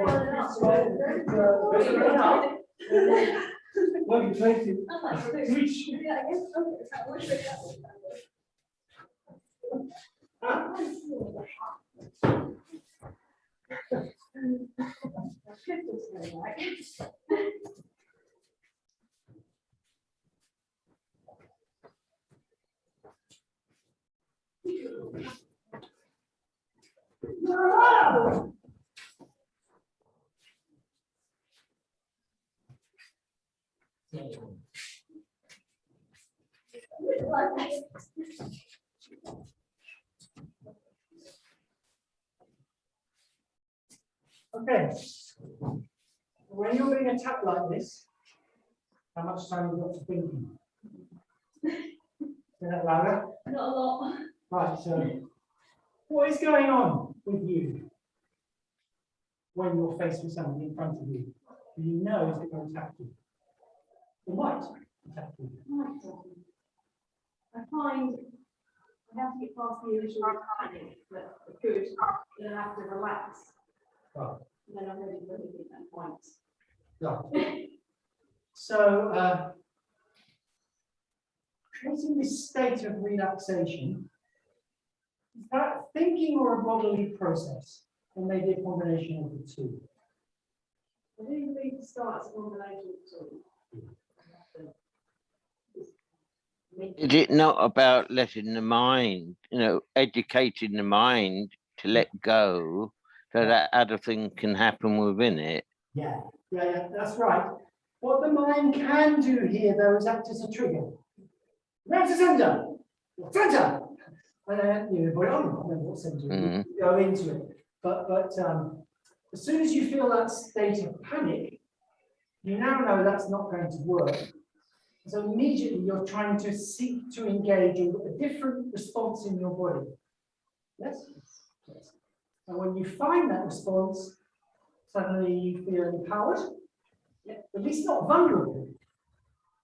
well, you're trying to switch. Okay. When you're being attacked like this, how much time have you got to thinking? Say that louder. Not a lot. Right, so what is going on with you when you're faced with somebody in front of you? Do you know if they're going to attack you? They might attack you. I find I have to get past the initial panic, but good, then I have to relax. Right. Then I'm ready for anything at that point. Right. So, creating this state of relaxation, is that thinking or a bodily process? Or maybe a combination of the two? I do believe it starts a combination of two. Is it not about letting the mind, educating the mind to let go so that other thing can happen within it? Yeah, that's right. What the mind can do here, though, is act as a trigger. Round to center, center, and then you know, I don't remember what center. You go into it, but as soon as you feel that state of panic, you now know that's not going to work. So immediately you're trying to seek to engage in a different response in your body. Yes? Yes. And when you find that response, suddenly you feel empowered, at least not vulnerable.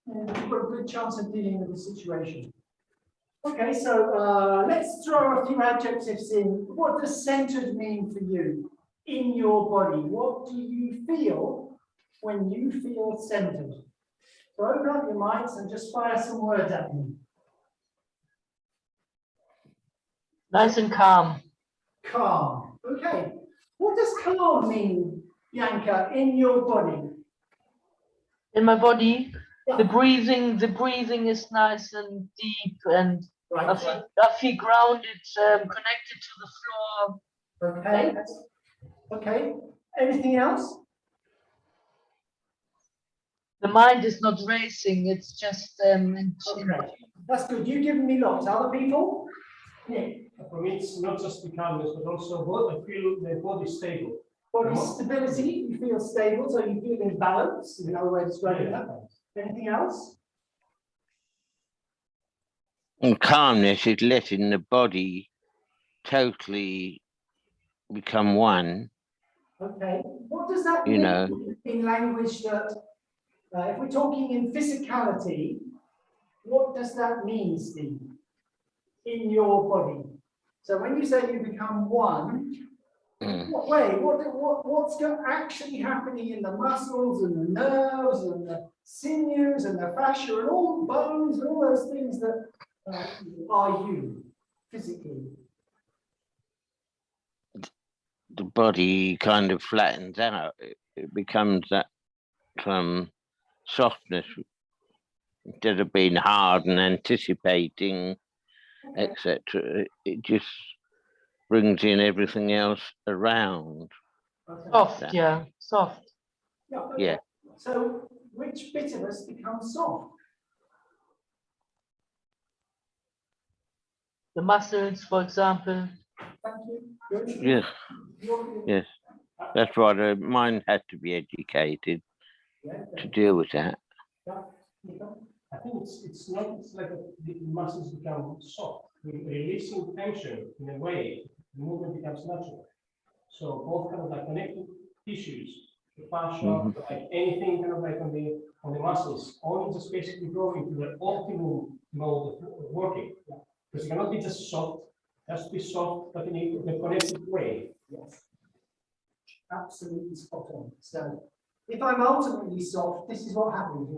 And you've got a good chance of dealing with the situation. Okay, so let's throw a few adjectives in. What does centered mean for you in your body? What do you feel when you feel centered? So open up your minds and just fire some words at me. Nice and calm. Calm. Okay. What does calm mean, Yanka, in your body? In my body, Yeah. the breathing is nice and deep, and Right. I feel grounded, connected to the floor. Okay. Okay. Anything else? The mind is not racing, it's just Okay. That's good. You've given me lots. Other people? Yeah. For me, it's not just the calmness, but also what I feel the body stable. Body stability, you feel stable, so you feel in balance, is another way of describing that. Anything else? And calmness is letting the body totally become one. Okay. What does that You mean know. in language that, if we're talking in physicality, what does that mean, Steve, in your body? So when you say you become one, what way? What's actually happening in the muscles and the nerves and the sinews and the fascia and all the bones and all those things that are you physically? The body kind of flattens out. It becomes that softness instead of being hard and anticipating, etc. It just brings in everything else around. Okay. soft, yeah, soft. Yeah. Okay. Yeah. So which bit of us becomes soft? The muscles, for example. Thank you. Good. Yes, You're- yes. That's why the mind has to be educated Yeah, to deal with that. I think it's like the muscles become soft, releasing tension in a way, the movement becomes natural. So both kind of like connected tissues, the fascia, like anything kind of like on the muscles, only just basically go into the optimal mode of working. Because it cannot be just soft, Has to be soft, but in a connected way. Yes. Absolutely spot on. So if I'm ultimately soft, this is what happens.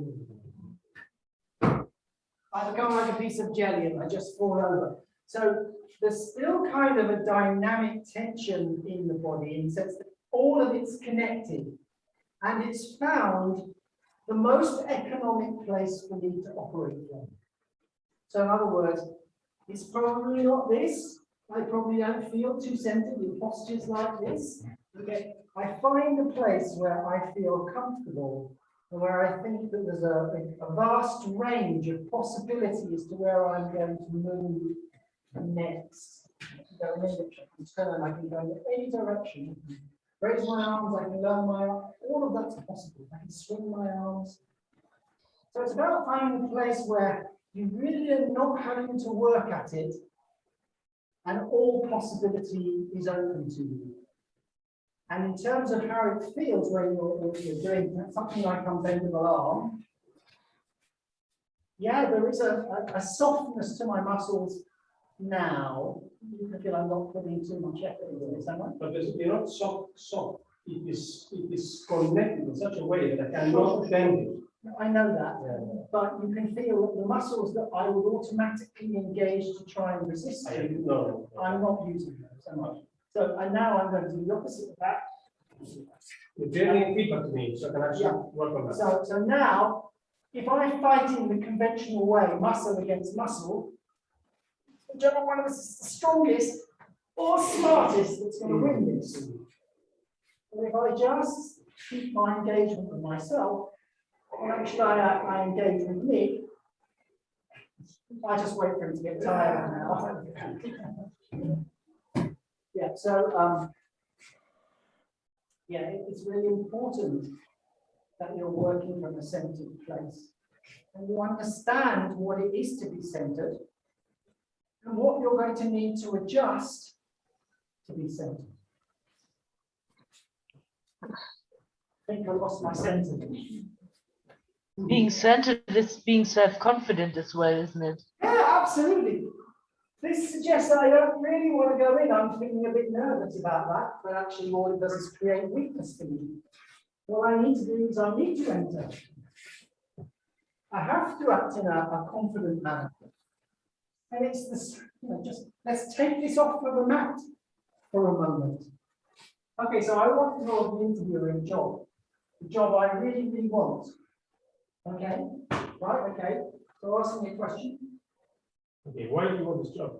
I become like a piece of jelly and I just fall over. So there's still kind of a dynamic tension in the body in the sense that all of it's connected. And it's found the most economic place for me to operate from. So in other words, it's probably not this. I probably don't feel too centered in postures like this. Okay. I find a place where I feel comfortable and where I think that there's a vast range of possibilities as to where I'm going to move next. So I can turn, I can go in any direction. Raise my arms, I can lower my arms, all of that's possible. I can swing my arms. So it's about finding a place where you really are not having to work at it and all possibility is open to you. And in terms of how it feels when you're doing something like unbendable arm, yeah, there is a softness to my muscles now. I feel I'm not putting too much effort into this, am I? But you're not soft. It is connected in such a way that I cannot bend it. I know that, but you can feel that the muscles that I would automatically engage to try and resist you, No. I'm not using them so much. So and now I'm going to do the opposite of that. You're bringing feedback to me, so I can actually work on that. So now, if I fight in the conventional way, muscle against muscle, whichever one of us is the strongest or smartest that's going to win this. And if I just keep my engagement with myself, or actually I engage with me, I just wait for him to get tired now. Yeah, so yeah, it's really important that you're working from a centered place and you understand what it is to be centered and what you're going to need to adjust to be centered. I think I lost my center. Being centered is being self-confident as well, isn't it? Yeah, absolutely. This suggests that I don't really want to go in. I'm feeling a bit nervous about that, but actually all it does is create weakness for me. What I need to do is I need to enter. I have to act in a confident manner. And it's this, just let's take this off of the mat for a moment. Okay, so I want to go the interviewer in a job. The job I really, really want. Okay, right, okay. So ask me a question. Okay, why do you want this job?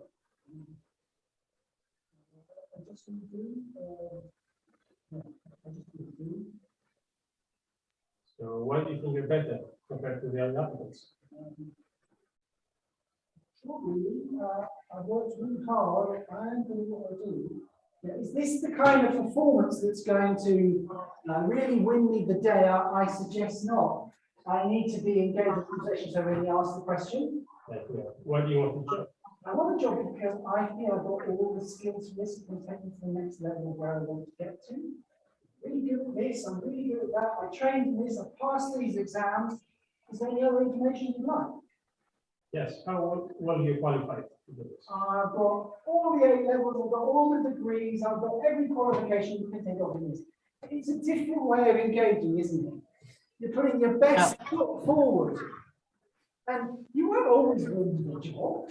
So why do you think you're better compared to the other applicants? I worked really hard and doing what I do. Yeah, is this the kind of performance that's going to really win me the day? I suggest not. I need to be engaged in conversation, so really ask the question. Why do you want the job? I want a job because I feel I've got all the skills for this and take it to the next level where I want to get to. Really good at this, I'm really good at that. I trained in this, I passed these exams. Is there any other information you'd like? Yes, how well you qualified to do this? I've got all the A levels, I've got all the degrees, I've got every qualification you can think of in this. It's a different way of engaging, isn't it? You're putting your best foot forward. And you won't always win the job.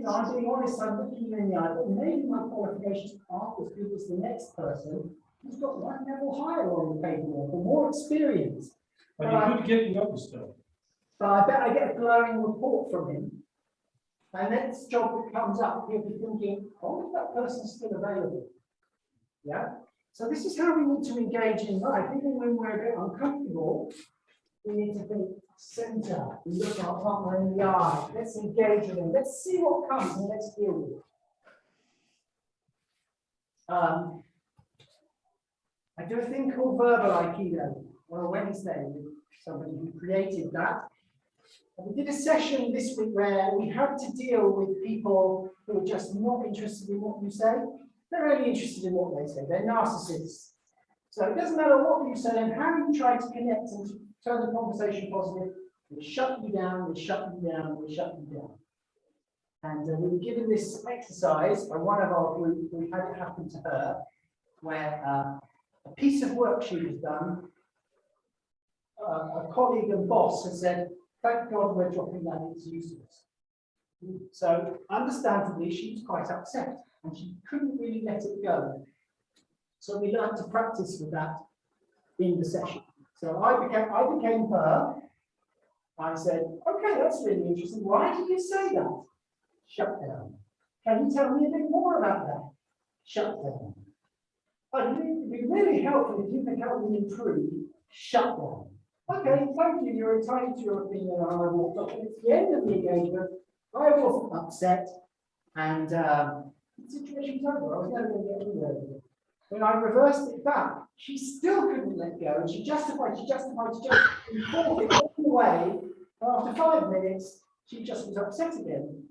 I'm being honest, I'm looking in the eye, but maybe my qualifications aren't as good as the next person who's got one level higher on the paperwork or more experience. But you could get noticed though. But I bet I get a glowing report from him. And next job that comes up, he'll be thinking, oh, that person's still available. Yeah. So this is how we need to engage in life. Even when we're a bit uncomfortable, we need to think center. We look our partner in the eye. Let's engage with him. Let's see what comes and let's deal with it. I do a thing called Burwell Aikido on a Wednesday with somebody who created that. And we did a session this week where we had to deal with people who are just not interested in what you say. They're only interested in what they say. They're narcissists. So it doesn't matter what you say and how you try to connect and turn the conversation positive. They shut you down, they shut you down, they shut you down. And we were given this exercise by one of our group. We had it happen to her, where a piece of work she was done, a colleague and boss has said, "Thank God we're dropping that, it's useless." So understandably, she was quite upset and she couldn't really let it go. So we learned to practice with that in the session. So I became her. I said, "Okay, that's really interesting. Why did you say that?" Shut down. "Can you tell me a bit more about that?" Shut down. "Oh, it'd be really helpful if you could help me improve." Shut down. "Okay, thank you. You're entitled to your opinion." And I walked off. At the end of the engagement, I wasn't upset, and the situation was over. I was never going to get anywhere with it. When I reversed it back, she still couldn't let go, and she justified, and fought it all the way. And after 5 minutes, she just was upset again.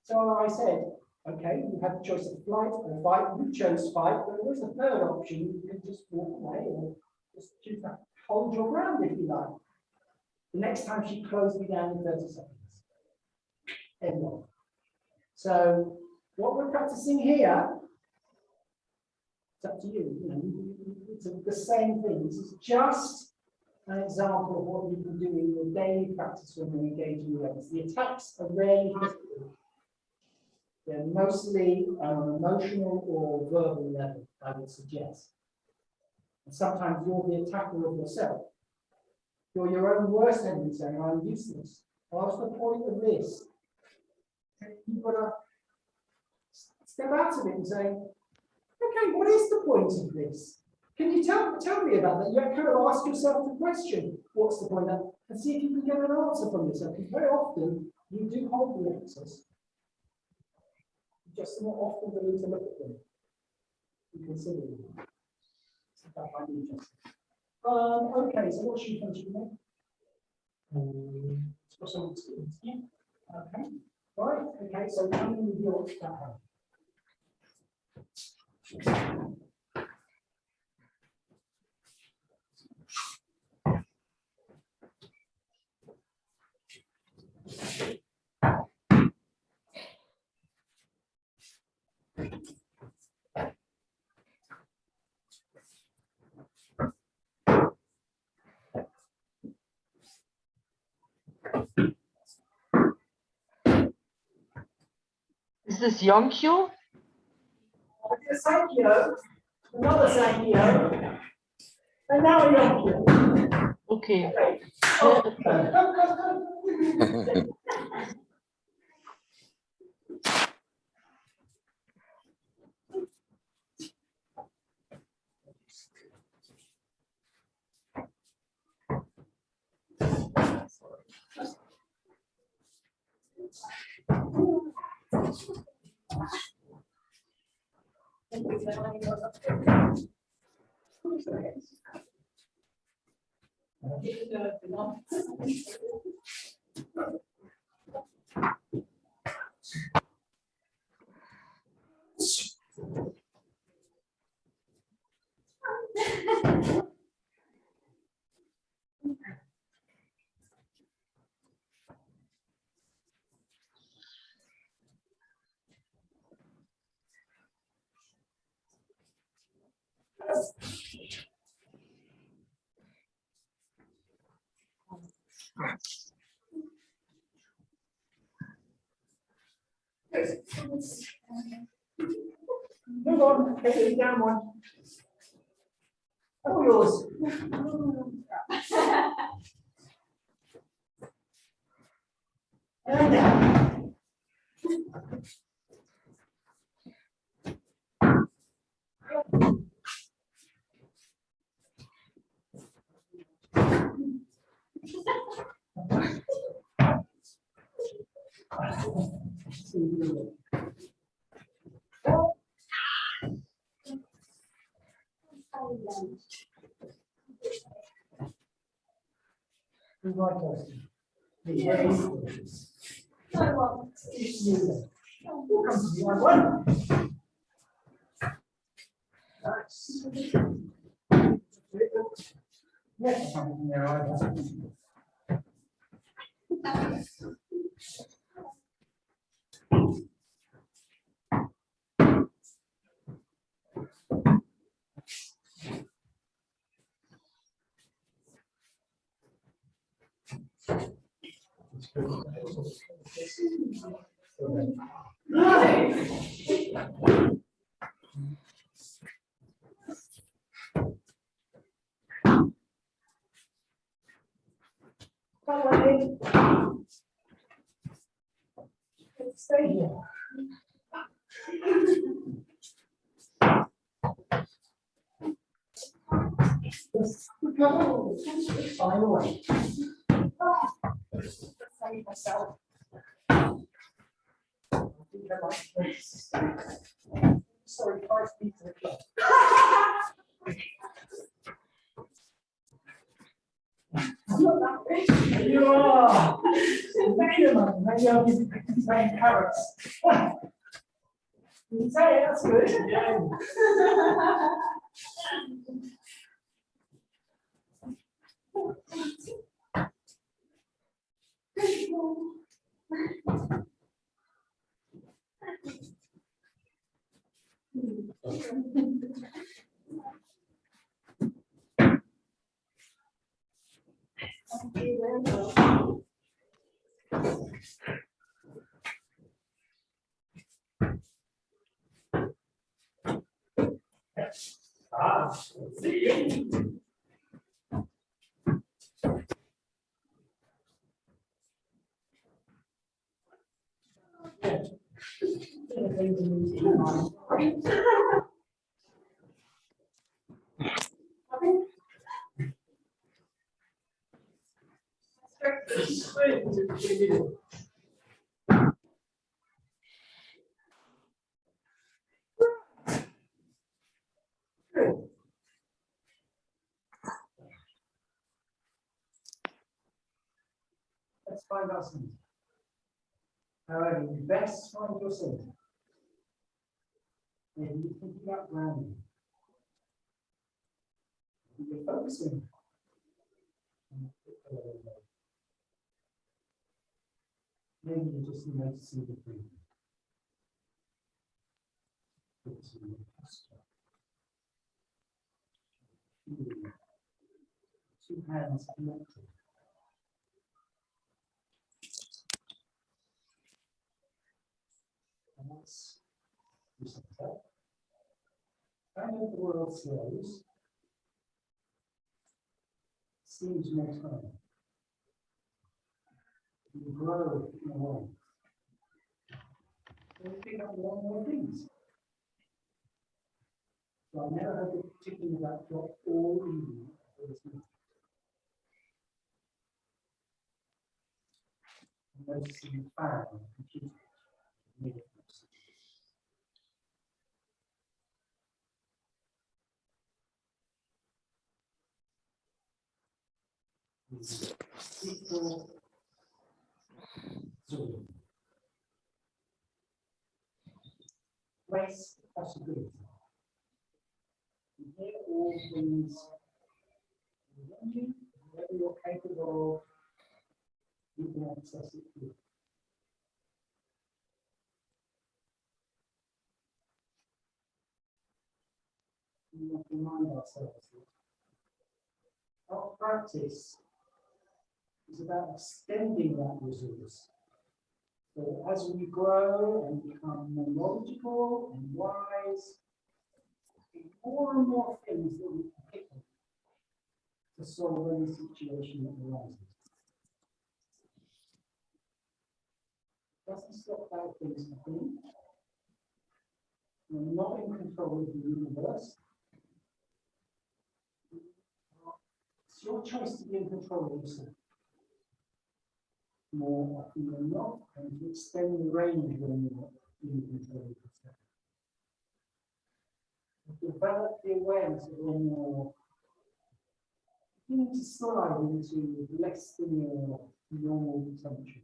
So I said, "Okay, you had the choice of flight or fight. You chose fight, but there was a third option. You could just walk away or just choose to hold your ground if you like." The next time she closed me down in 30 seconds. End of. So what we're practicing here, it's up to you. It's the same thing. This is just an example of what you can do in your daily practice when you're engaging with others. The attacks are rarely physical. They're mostly on an emotional or verbal level, I would suggest. And sometimes you're the attacker of yourself. You're your own worst enemy saying, "I'm useless. What's the point of this?" You've got to step out of it and say, "Okay, what is the point of this? Can you tell me about that?" You have to ask yourself the question, "What's the point of that?" And see if you can get an answer from yourself. Because very often you do hold the answers. Just not often willing to look at them and consider them. So that might be interesting. Okay, so what's your function there? For some experience. Yeah. Okay. Right. Okay. So how many of you that have? Is this Yonkyo? Sankyo, another Sankyo, and now Yonkyo. Okay. Move on, take it down one. All yours. And down. Come on in. Stay here. By the way. Save myself. I think I like this. Sorry, 5 feet to the club. I'm not that rich. You are. Maybe I'll be playing carrots. You can say it, that's good. Yeah. Ah, let's find out something. However, you best find yourself. Maybe you think about grounding. You're focusing. Maybe you're just noticing the breathing. Focusing on the posture. Feeling. 2 hands connected. And that's reset. And if the world slows, seems more time. You grow in a way. Then you pick up more things. So I never had the ticking of that clock all evening. Noticing the fan on the computer. People zoom. Race possibility. You hear all things around you, whatever you're capable of, you can access it through. We must remind ourselves that our practice is about extending that resource. So as we grow and become more knowledgeable and wise, more and more things that we can pick up to solve any situation that arises. It doesn't stop bad things happening. We're not in control of the universe. It's your choice to be in control of yourself. More often than not, and to extend the range when you're in control of yourself. Develop the awareness of when you're beginning to slide into less than your normal potential.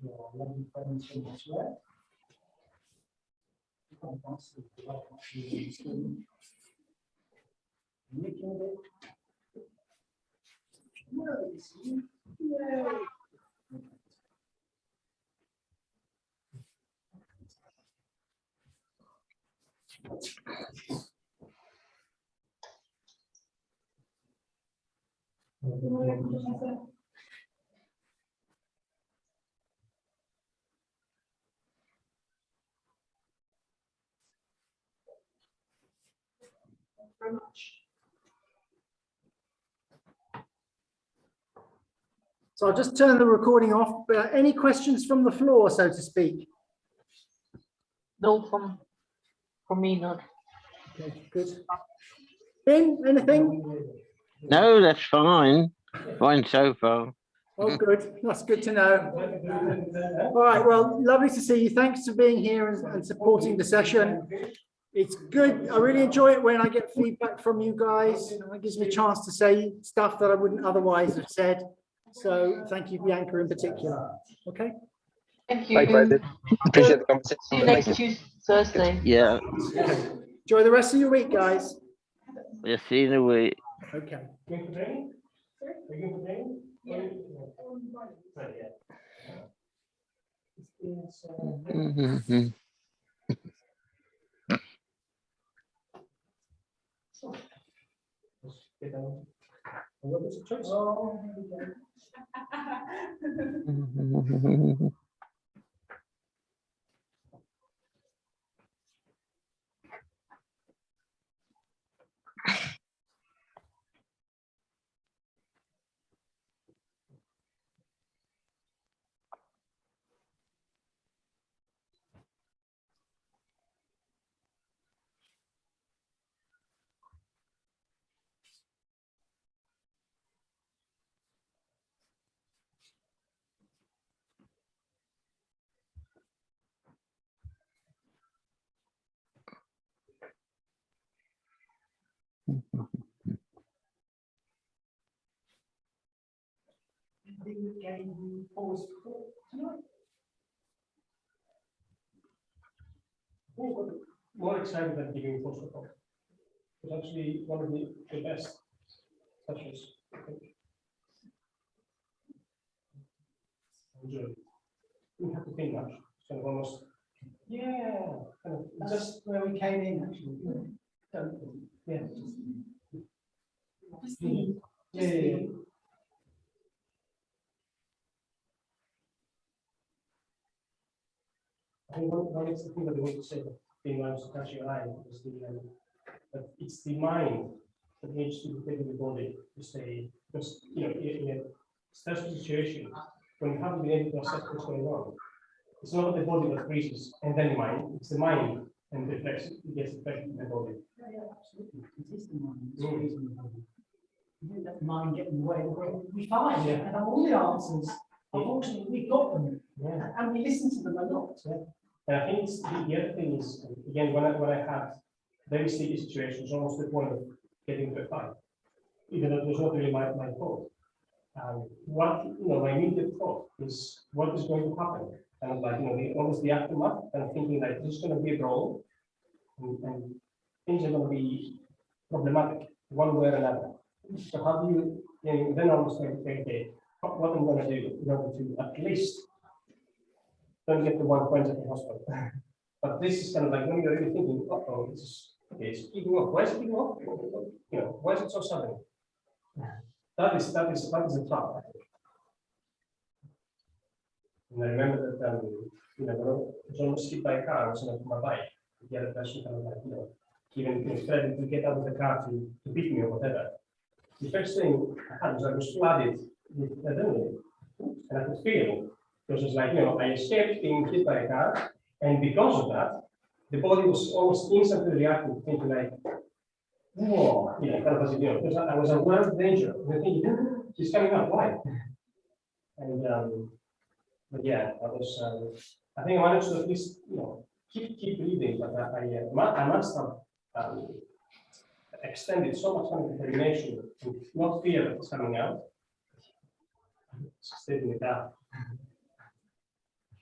Your lovely friends from elsewhere. Making it. Yay. Very much. So I'll just turn the recording off. Any questions from the floor, so to speak? No, from me not. Okay, good. Ben, anything? No, that's fine. Fine so far. Oh, good. That's good to know. All right. Well, lovely to see you. Thanks for being here and supporting the session. It's good. I really enjoy it when I get feedback from you guys. It gives me a chance to say stuff that I wouldn't otherwise have said. So thank you, Bianca, in particular. Okay. Thank you. Bye, Brendan. Appreciate the conversation. See you Thank next Tuesday, Thursday. Yeah, Enjoy the rest of your week, guys. we'll see you in a week. Okay. Going for training? Are you going for training? Yeah. Right, yeah. It's, Mhm. let's get down. And what was the choice? Oh, here we go. More excited than giving protocol. It's actually one of the best sessions. I think. Enjoy it. We have to think much. So almost, yeah, kind of That's just where we came in, actually. Don't think. yeah. Just think. Yeah, yeah, yeah. I think one is the thing that we want to say that being able to touch your eye is that it's the mind that needs to be taken the body to stay, because you know, in a stressful situation, when you haven't been able to assess what's going on, it's not the body that freezes and then the mind, it's the mind and the reflex, it gets affected in the body. Yeah, absolutely. It is the mind. It's always in the body. You don't let the mind get in the way. We find Yeah. and have all the answers. Unfortunately, we've got them Yeah. and we listen to them a lot. Yeah. And I think it's, the other thing is, again, when I had very sticky situations, almost to the point of getting to a fight, even though it was not really my fault. What, you know, my immediate thought is what is going to happen? Kind of like, you know, almost the aftermath, and thinking like this is going to be a brawl, and things are going to be problematic one way or another. So how do you then almost think, okay, what I'm going to do in order to at least don't get the 1 point at the hospital. But this is kind of like when you're really thinking, oh, this is okay, it's kicking off. Why is it kicking off? You know, why is it so sudden? That is a trap, I think. And I remember that you know, when I was almost hit by a car, I was on my bike. The other person kind of like, you know, even threatened to get out of the car to beat me or whatever. The first thing I had was I was flooded with adrenaline, and I could feel it. Because it's like, you know, I escaped being hit by a car, and because of that, the body was almost instantly reacting, thinking like, whoa, you know, kind of as if, you know, because I was aware of danger. And thinking, she's coming up, why? And but yeah, that was. I think I managed to at least, you know, keep breathing, but I must have extended so much kind of determination, and not fear that it's coming out. Just taking it out.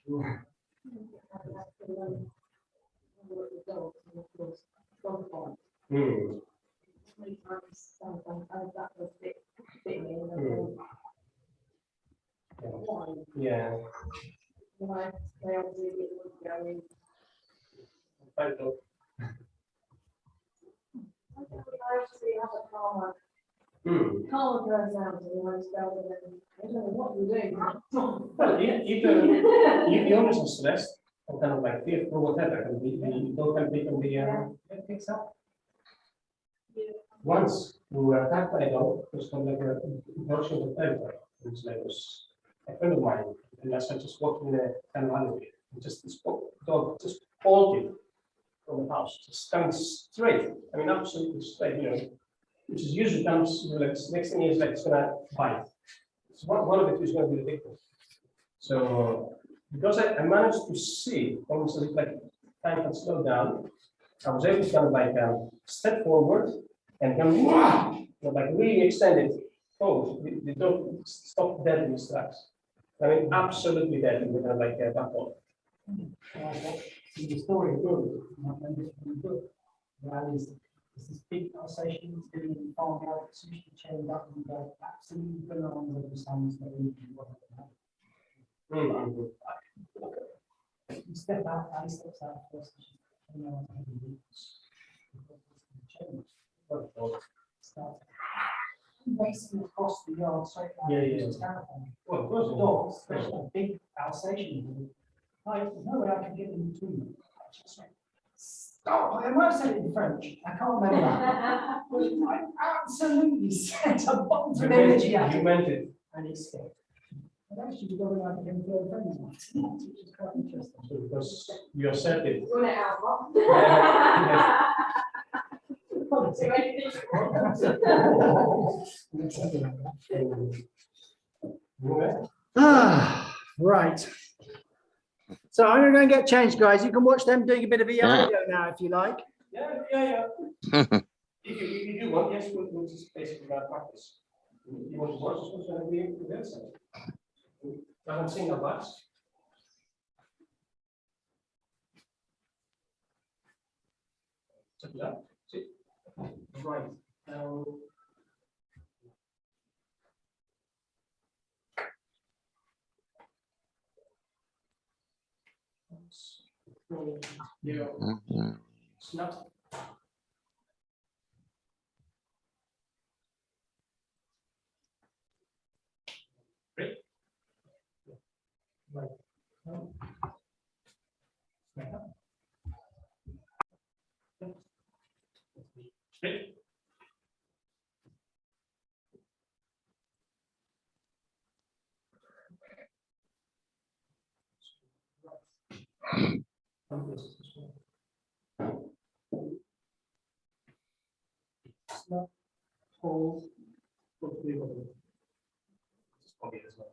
Hmm. Yeah. Right, though. Hmm. Karma goes out and I spell them. I don't know what you're doing. Well, if the owners are stressed or kind of like fearful or whatever, and the dog can be it picks up. Once we were attacked by a dog, it was kind of like a version of territory. It was like a friend of mine, and as I just walked in a kind of alleyway, and just this dog just bolted from the house, just coming straight. I mean, absolutely straight, you know, which is usually comes, you know, like next thing is like it's gonna bite. So one of it is going to be the victim. So because I managed to see almost as if like time can slow down, I was able to kind of like step forward and kind of you know, like really extend it. Oh, the dog stopped dead in his tracks. I mean, absolutely dead in the kind of like back off. The story of Burwell, that is this big Alsatians doing the farm out, sushi chained up and go absolutely bananas of the sons that we You step out, Ali steps out first. And then start racing across the yard straight down. Well, of course, Dogs, especially a big Alsatian. Like, there's no way I can get in between them. I just went, stop! I might have said it in French. I can't remember. But I absolutely set a bunch of energy at you it, meant it. and it scared. And actually, we're going to become third friends, which is quite interesting. So because you accepted. Run it out, Bob. Do anything you want. Right. So I'm going to go and get changed, guys. You can watch them doing a bit of a Yeah. video now if you like. Yeah. If you do want, yes, we'll just basically practice. You want to watch this one, so we do this. I haven't seen the last. Check it out. See? Right. Yeah. Mhm. Snap. Great. Right. Great. Snap. Hold. Put the other. Just copy it as well.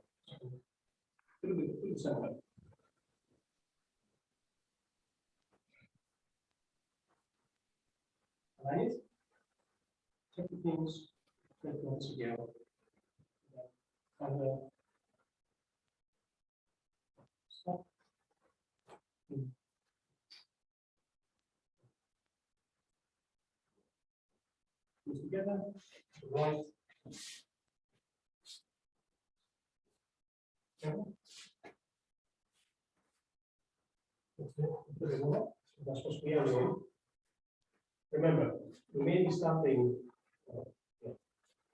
Put the center. Right? Check the things that once again. And stop. Put together. Right. Okay. That's supposed to be anyway. Remember, we may be starting.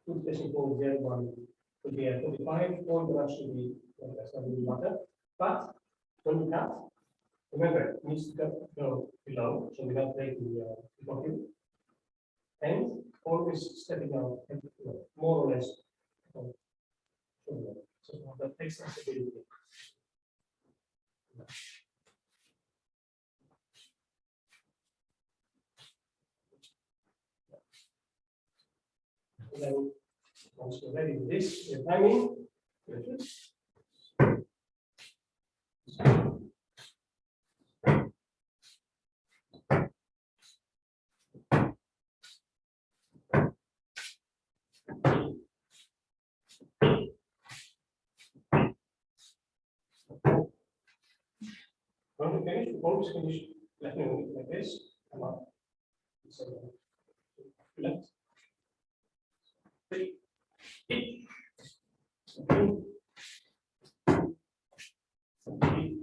Two testing points there, one could be a 45, or could actually be that's not really matter. But when you cut, remember, it needs to go below, so without breaking the bottom. And always stepping out, more or less. So that takes sensibility. And then once you're ready with this, your timing. you finish, always finish like, like this. Come on. So, left. 3, 8. 2. 3.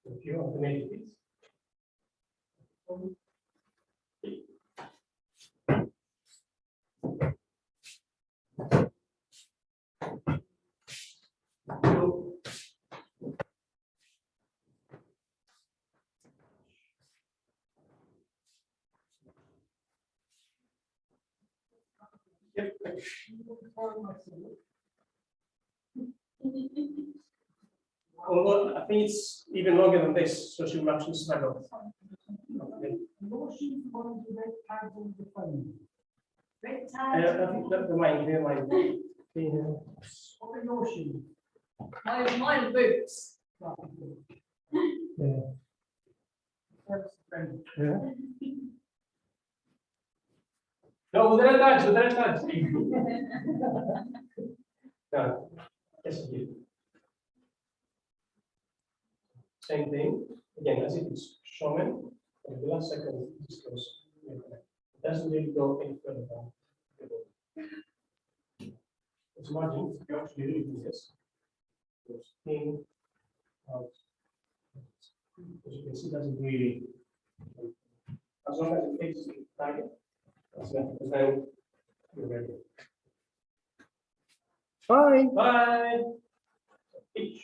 If you alternate this. Yep. Although I think it's even longer than this, so she will actually struggle. Okay. Motion on the red tag on the phone. Red I tag. think that the mind, the mind. What are your shoes? Mine boots. Yeah. Yeah. No, udara touch. No, yes, you. Same thing, again, as if it's showing, and the last second, it just goes. It doesn't really go any further down. It's imagine, if you actually do this, goes in, out. As you can see, it doesn't really, as long as it takes the target, that's it, because then you're ready. Bye. Bye. Each.